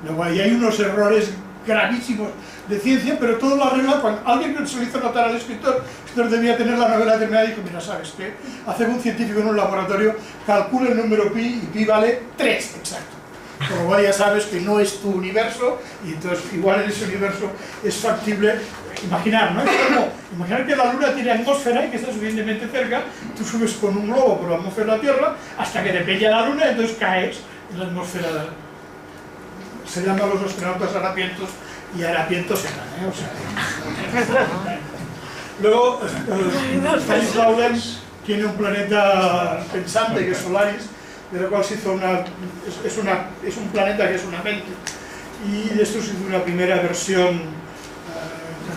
Luego ahí hay unos errores gravísimos de ciencia, pero todo lo arregla cuando alguien se lo hizo notar al escritor. El escritor debía tener la novela terminada y dijo, mira, ¿sabes qué? Hace un científico en un laboratorio, calcula el número pi y pi vale 3, exacto. Con lo cual ya sabes que no es tu universo y entonces igual en ese universo es factible imaginar, ¿no? Es como imaginar que la Luna tiene atmósfera y que está suficientemente cerca, tú subes con un globo por la atmósfera de la Tierra hasta que te pilla la Luna y entonces caes en la atmósfera de la Luna. Se llaman los astronautas harapientos y harapientos eran, o sea, luego, Stanislaw tiene un planeta pensante que es Solaris, de lo cual se hizo es un planeta que es una mente, y de esto se hizo una primera versión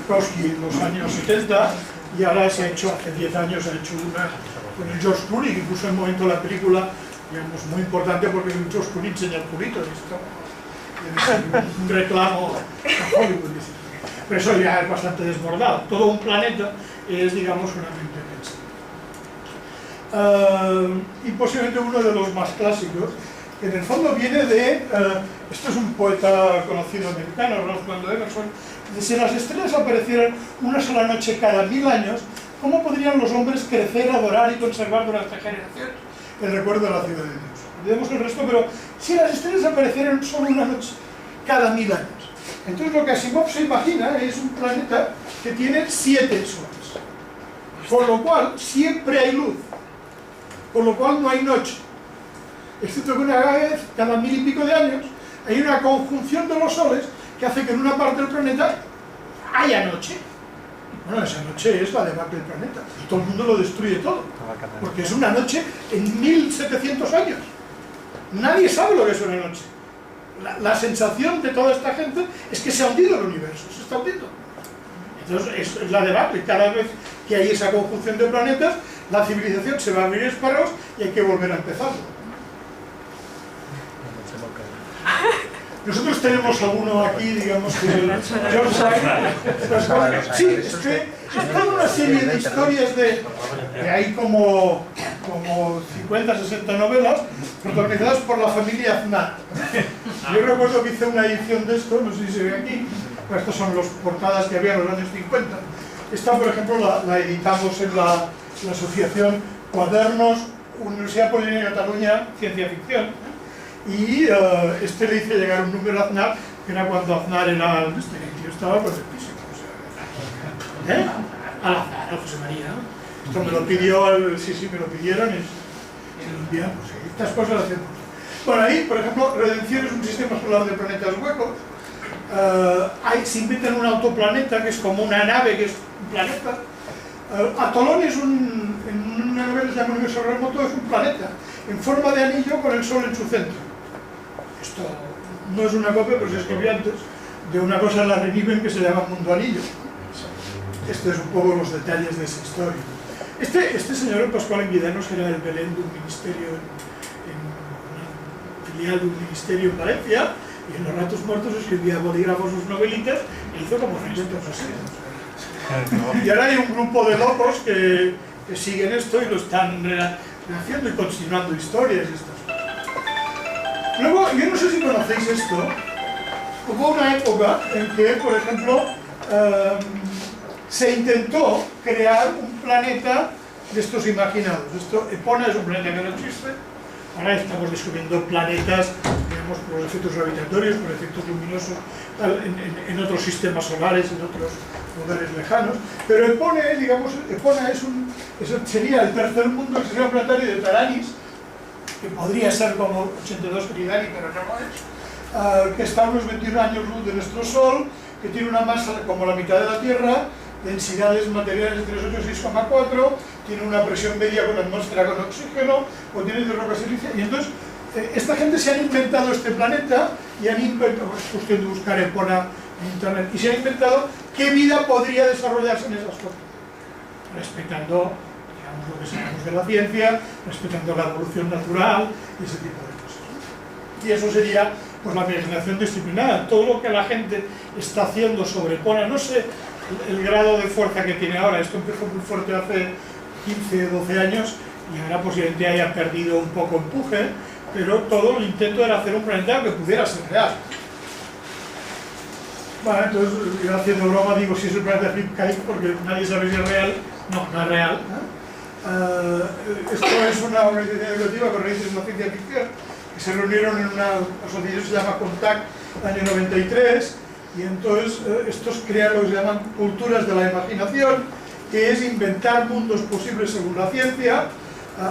Tarkovsky en los años 70, y ahora se ha hecho, hace 10 años se ha hecho una con el George Clooney, que puso en un momento la película, digamos, muy importante porque el George Clooney enseña el culito, un reclamo a Hollywood, pero eso ya es bastante desbordado. Todo un planeta es, digamos, una mente pensante. Y posiblemente uno de los más clásicos, que en el fondo viene de, esto es un poeta conocido americano, Ralph Waldo Emerson, de si las estrellas aparecieran una sola noche cada 1000 años, ¿cómo podrían los hombres crecer, adorar y conservar durante generaciones el recuerdo de la ciudad de Dios? Olvidemos el resto, pero si las estrellas aparecieran solo una noche cada 1000 años, entonces lo que Asimov se imagina es un planeta que tiene 7 soles, con lo cual siempre hay luz, con lo cual no hay noche, excepto que una vez cada 1000 y pico de años hay una conjunción de los soles que hace que en una parte del planeta haya noche. Bueno, esa noche es la debacle del planeta, y todo el mundo lo destruye todo, porque es una noche en 1700 años. Nadie sabe lo que es una noche. La sensación de toda esta gente es que se ha hundido el universo, se está hundiendo. Entonces es la debacle, cada vez que hay esa conjunción de planetas, la civilización se va a abrir espárragos y hay que volver a empezar. Nosotros tenemos alguno aquí, digamos que George Side. Sí, es que es toda una serie de historias que hay como 50, 60 novelas protagonizadas por la familia Aznar. Yo recuerdo que hice una edición de esto, no sé si se ve aquí, pero estas son las portadas que había en los años 50. Esta, por ejemplo, la editamos en la asociación Cuadernos Universidad Politécnica de Cataluña Ciencia Ficción. Y este le hice llegar un número a Aznar, que era cuando Aznar era el tío estaba pues el piso. O sea, al Aznar, a José María. Esto me lo pidió, sí, me lo pidieron y se lo enviamos. Estas cosas las hacemos. Bueno, ahí, por ejemplo, Redención es un sistema solar de planetas huecos. Se inventan un autoplaneta que es como una nave que es un planeta. Atolón es en una novela que se llama Universo Remoto, es un planeta en forma de anillo con el Sol en su centro. Esto no es una copia, pero se escribió antes de una cosa en la Reniven que se llama Mundo Anillo. Estos es un poco los detalles de esa historia. Este señor Pascual Enguidanos era el Belén de un ministerio, en una filial de un ministerio en Valencia, y en los ratos muertos escribía bolígrafos sus novelitas e hizo como 300 así. Y ahora hay un grupo de locos que siguen esto y lo están haciendo y continuando historias y estas cosas. Luego, yo no sé si conocéis esto, hubo una época en que, por ejemplo, se intentó crear un planeta de estos imaginados. Epona es un planeta que no existe. Ahora estamos descubriendo planetas, digamos, por los efectos gravitatorios, por efectos luminosos, en otros sistemas solares, en otros lugares lejanos. Pero Epona sería el tercer mundo, el sistema planetario de Taranis, que podría ser como 82 Eridani, pero no lo es, que está a unos 21 años luz de nuestro Sol, que tiene una masa como la mitad de la Tierra, densidades materiales de 386,4, tiene una presión media con atmósfera con oxígeno, contiene de roca silicia, y entonces esta gente se han inventado este planeta y han inventado, es cuestión de buscar Epona en internet, y se han inventado qué vida podría desarrollarse en esas cosas, respetando, digamos, lo que sabemos de la ciencia, respetando la evolución natural y ese tipo de cosas. Y eso sería pues la imaginación disciplinada, todo lo que la gente está haciendo sobre Epona. No sé el grado de fuerza que tiene ahora. Esto empezó muy fuerte hace 15 o 12 años y ahora posiblemente haya perdido un poco empuje, pero todo el intento era hacer un planeta que pudiera ser real. Bueno, entonces yo haciendo broma digo si es el planeta Flipkite porque nadie sabe si es real. No, no es real. Esto es una organización educativa con raíces en la ciencia ficción que se reunieron en una asociación que se llama Contact en el año 93 y entonces estos crean lo que se llaman culturas de la imaginación, que es inventar mundos posibles según la ciencia.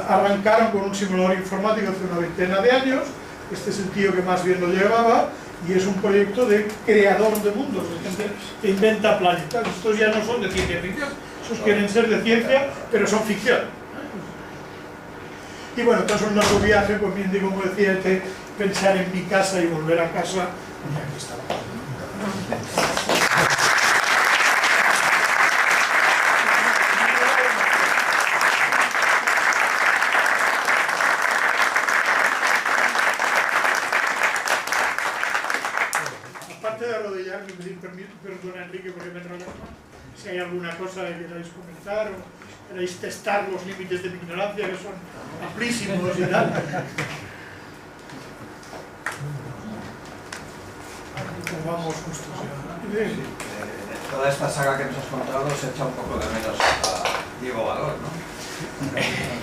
Arrancaron con un simulador informático hace una veintena de años. Este es el tío que más bien lo llevaba y es un proyecto de creador de mundos, de gente que inventa planetas. Estos ya no son de ciencia ficción, esos quieren ser de ciencia, pero son ficción. Y bueno, entonces en nuestro viaje, pues bien, como decía, pensar en mi casa y volver a casa, y aquí estaba. Aparte de arrodillarme, pedir perdón a Enrique porque me trago. Si hay alguna cosa que queráis comentar o queréis testar los límites de mi ignorancia, que son amplísimos y tal. Vamos justo. Toda esta saga que nos has contado se echa un poco de menos a Diego Valor, ¿no?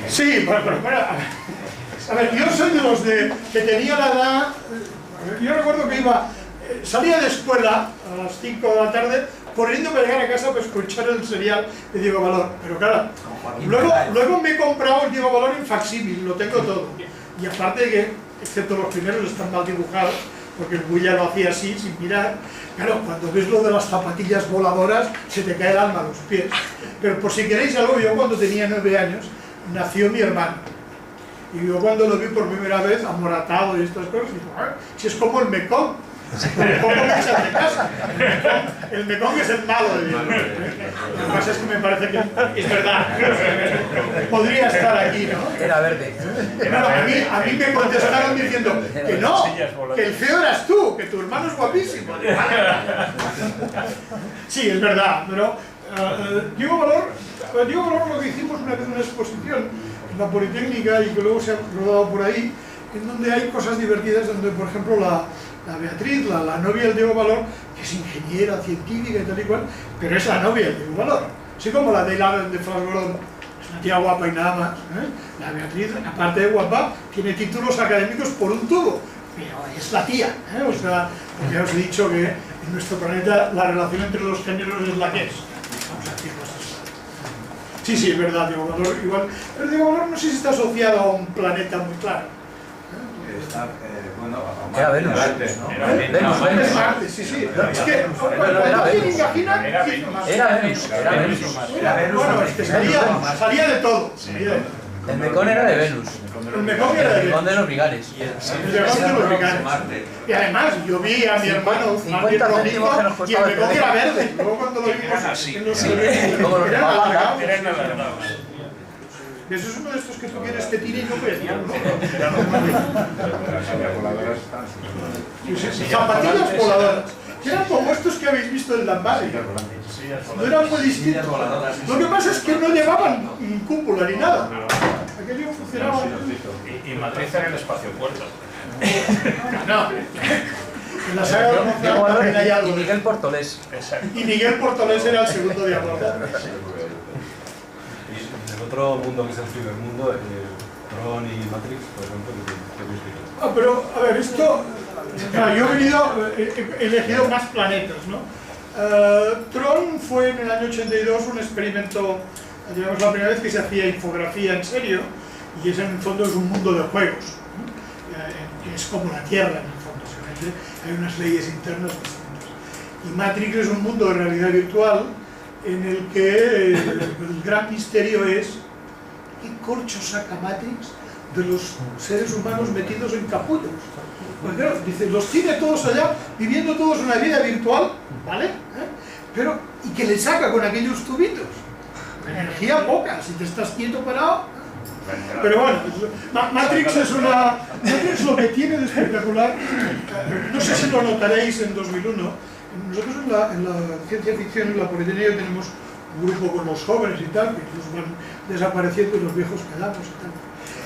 Sí, pero a ver, yo soy de los que tenía la edad. Yo recuerdo que salía de escuela a las 5 de la tarde corriendo para llegar a casa para escuchar el serial de Diego Valor, pero claro, luego me he comprado el Diego Valor en facsímil, lo tengo todo, y aparte de que, excepto los primeros, están mal dibujados, porque el Bulla lo hacía así, sin mirar. Claro, cuando ves lo de las zapatillas voladoras, se te cae el alma a los pies. Pero por si queréis algo, yo cuando tenía 9 años, nació mi hermano, y yo cuando lo vi por primera vez, amoratado y estas cosas, digo, si es como el Mekong. El Mekong que es el de casa. El Mekong es el malo de Dios. Lo que pasa es que me parece que es verdad. Podría estar aquí, ¿no? Era verde. Bueno, a mí me contestaron diciendo que no, que el feo eras tú, que tu hermano es guapísimo. Sí, es verdad, pero Diego Valor lo que hicimos una vez en una exposición en la Politécnica y que luego se ha rodado por ahí, en donde hay cosas divertidas, donde por ejemplo la Beatriz, la novia del Diego Valor, que es ingeniera, científica y tal y cual, pero es la novia del Diego Valor. Así como la de Lara de Flash Gordon, es una tía guapa y nada más. La Beatriz, aparte de guapa, tiene títulos académicos por un tubo, pero es la tía. O sea, ya os he dicho que en nuestro planeta la relación entre los géneros es la que es. Vamos a decirlo así. Sí, es verdad, Diego Valor igual. Pero Diego Valor no sé si está asociado a un planeta muy claro. Era Venus. Venus, Marte, sí. Es que cuando alguien imagina... Era Venus. Bueno, es que salía de todo. El Mekong era de Venus. El Mekong era de El Mekong Venus. de los Briganes. El Mekong de los Briganes. Y además, yo vi a mi hermano 50 céntimos que nos y el costaba Mekong era verde. Luego cuando lo vimos en los... Como los Eran alargados. alargados. Eso es uno de estos que tú quieres que tire y no puedes tirar. Zapatillas voladoras. Que eran como estos que habéis visto en Lambari. No eran muy distintos. Lo que pasa es que no llevaban cúpula ni nada. Aquello funcionaba. Y Matriz en el espacio-puerto. No. En la saga de Diego Valor también hay algo. y Miguel Portolés. Y Miguel Portolés era el segundo diablo. El otro mundo que es el cibermundo, Tron y Matrix, por ejemplo, ¿qué explica? Pero, a ver, esto... yo he elegido más planetas, ¿no? Tron fue en el año 82 un experimento, digamos, la primera vez que se hacía infografía en serio, y en el fondo es un mundo de juegos, ¿no? Que es como la Tierra en el fondo, simplemente hay unas leyes internas distintas. Y Matrix es un mundo de realidad virtual en el que el gran misterio es ¿qué corcho saca Matrix de los seres humanos metidos en capullos? Porque claro, dice, los tiene todos allá, viviendo todos una vida virtual, ¿vale? Pero, ¿y qué le saca con aquellos tubitos? Energía poca, si te estás quieto parado. Pero bueno, Matrix es Matrix lo que tiene de espectacular, no sé si lo notaréis en 2001, Nosotros en la ciencia ficción, en la Politécnica, tenemos un grupo con los jóvenes y tal, que incluso van desapareciendo y los viejos quedamos y tal.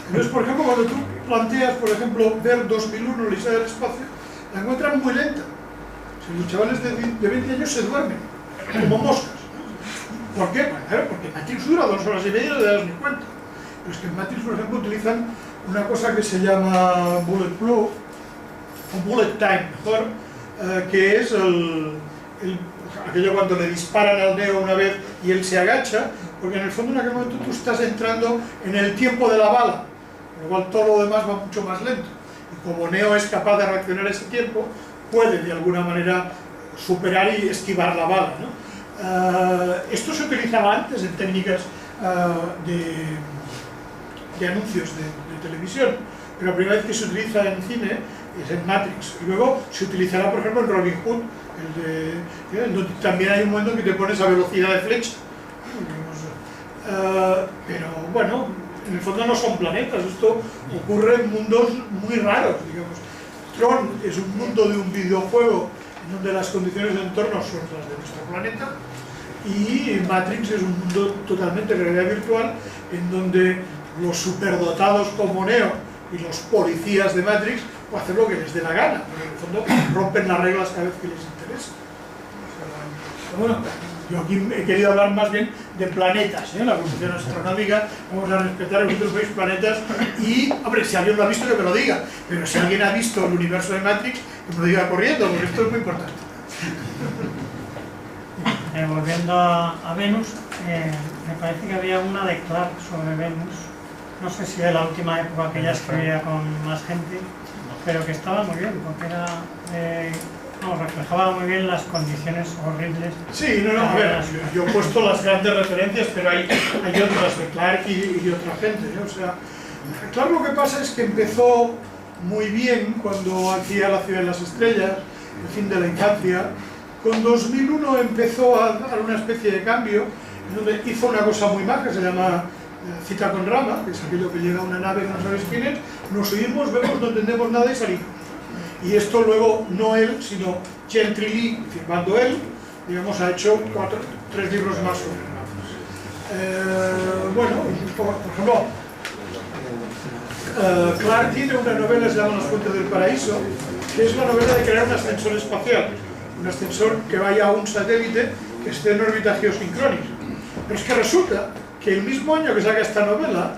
Entonces, por ejemplo, cuando tú planteas, por ejemplo, ver 2001, Odisea del espacio, la encuentran muy lenta. O sea, los chavales de 20 años se duermen, como moscas. ¿Por qué? Bueno, claro, porque Matrix dura 2 horas y media y no te das ni cuenta. Pero es que en Matrix, por ejemplo, utilizan una cosa que se llama bulletproof, o bullet time, mejor, que es aquello cuando le disparan al Neo una vez y él se agacha, porque en el fondo en aquel momento tú estás entrando en el tiempo de la bala, con lo cual todo lo demás va mucho más lento. Y como Neo es capaz de reaccionar a ese tiempo, puede de alguna manera superar y esquivar la bala, ¿no? Esto se utilizaba antes en técnicas de anuncios de televisión, pero la primera vez que se utiliza en cine es en Matrix, y luego se utilizará por ejemplo en Robin Hood, donde también hay un momento en que te pones a velocidad de flecha, pero bueno, en el fondo no son planetas, esto ocurre en mundos muy raros, digamos. Tron es un mundo de un videojuego en donde las condiciones de entorno son las de nuestro planeta, y Matrix es un mundo totalmente de realidad virtual en donde los superdotados como Neo y los policías de Matrix pueden hacer lo que les dé la gana, porque en el fondo rompen las reglas cada vez que les interesa. Bueno, yo aquí he querido hablar más bien de planetas, la concepción astronómica, vamos a respetar a vosotros veis planetas y, hombre, si alguien lo ha visto que me lo diga, pero si alguien ha visto el universo de Matrix, que me lo diga corriendo, porque esto es muy importante. Volviendo a Venus, me parece que había una de Clark sobre Venus, no sé si de la última época que ya escribía con más gente, pero que estaba muy bien, porque era, reflejaba muy bien las condiciones horribles. Sí, a ver, yo he puesto las grandes referencias, pero hay otras de Clark y otra gente, ¿no? O sea, Clark lo que pasa es que empezó muy bien cuando hacía La ciudad de las estrellas, El fin de la infancia. Con 2001 empezó a dar una especie de cambio, donde hizo una cosa muy maja que se llama Cita con Rama, que es aquello que llega a una nave que no sabes quién es, nos oímos, vemos, no entendemos nada y salimos. Y esto luego, no él, sino Gentry Lee, firmando él, digamos, ha hecho 3 libros más sobre Rama. Bueno, por ejemplo, Clark tiene una novela que se llama Las fuentes del paraíso, que es la novela de crear un ascensor espacial. Un ascensor que vaya a un satélite que esté en órbita geosincrónica. Pero es que resulta que el mismo año que saca esta novela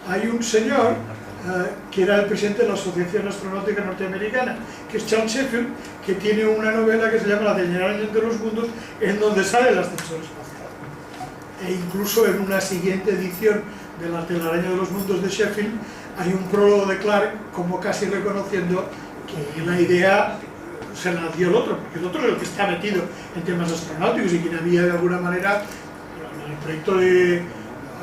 hay un señor que era el presidente de la Asociación Astronáutica Norteamericana, que es Charles Sheffield, que tiene una novela que se llama La telaraña de los mundos, en donde sale el ascensor espacial. E incluso en una siguiente edición de La telaraña de los mundos de Sheffield hay un prólogo de Clark como casi reconociendo que la idea se la dio el otro, porque el otro es el que está metido en temas astronáuticos y quien había de alguna manera en el proyecto de...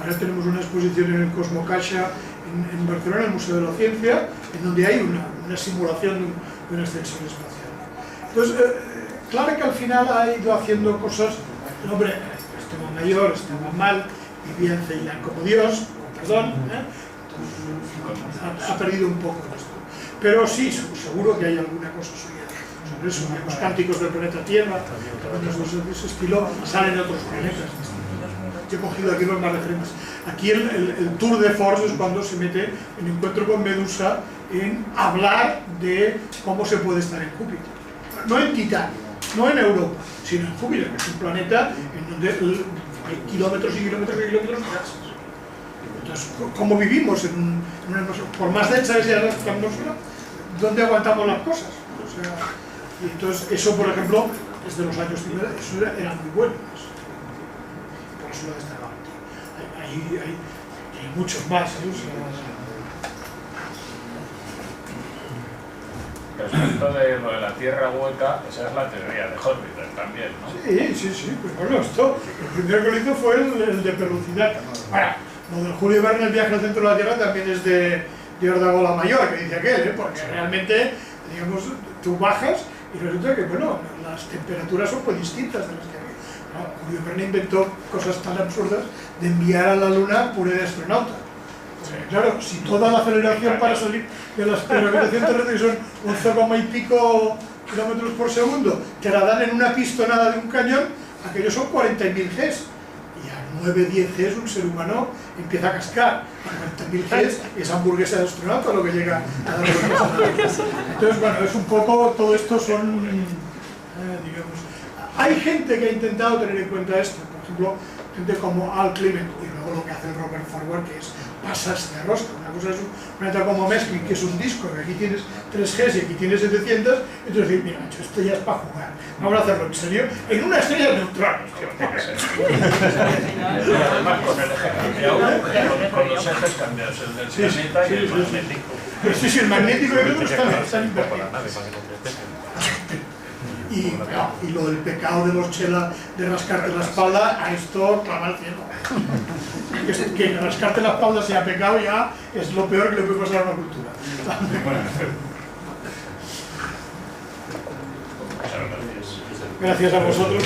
Ahora tenemos una exposición en el Cosmocaixa en Barcelona, en el Museo de la Ciencia, en donde hay una simulación de un ascensor espacial. Entonces, claro que al final ha ido haciendo cosas, el hombre estaba mayor, estaba mal, vivía en Ceilán como Dios, perdón, ha perdido un poco esto. Pero sí, seguro que hay alguna cosa suya. Sobre eso, los cánticos del planeta Tierra, de ese estilo, salen de otros planetas. Yo he cogido aquí los más referentes. Aquí el tour de force es cuando se mete en encuentro con Medusa en hablar de cómo se puede estar en Júpiter. No en Titán, no en Europa, sino en Júpiter, que es un planeta en donde hay kilómetros y kilómetros y kilómetros de gases. Entonces, ¿cómo vivimos en una atmósfera? Por más densa que sea la atmósfera, ¿dónde aguantamos las cosas? O sea, y entonces eso, por ejemplo, desde los años 50, eso era muy bueno. Por eso lo destacaba. Hay muchos más. Respecto de lo de la Tierra hueca, esa es la teoría de Júpiter también, ¿no? Sí, pues bueno, el primero que lo hizo fue el de Perlucidad. Ahora, lo del Julio Verne, el viaje al centro de la Tierra, también es de Ordagola Mayor, que dice aquel, porque realmente, digamos, tú bajas y resulta que, bueno, las temperaturas son muy distintas de las que había. No, Julio Verne inventó cosas tan absurdas de enviar a la Luna puré de astronauta. Claro, si toda la aceleración para salir de la gravitación terrestre, que son 11, y pico kilómetros por segundo, te la dan en una pistonada de un cañón, aquellos son 40.000 Gs. Y a 9-10 Gs un ser humano empieza a cascar. A 40.000 Gs es hamburguesa de astronauta lo que llega a dar vueltas a la Tierra. Entonces, bueno, es un poco, todo esto son, digamos... Hay gente que ha intentado tener en cuenta esto, por ejemplo, gente como Al Clement, y luego lo que hace Robert Forward, que es pasarse de rosca. Una cosa es un planeta como Mesklin, que es un disco, que aquí tienes 3 Gs y aquí tienes 700, entonces decir, mira, macho, esto ya es para jugar, vamos a hacerlo en serio, en una estrella de neutrones. Además, con el eje cambiado, con los ejes cambiados, el del planeta y el magnético. Sí, el magnético y el otro están invertidos. Y lo del pecado de los Chela de rascarte la espalda, a esto clama el cielo. Que rascarte la espalda sea pecado ya es lo peor que le puede pasar a una cultura. Gracias a vosotros.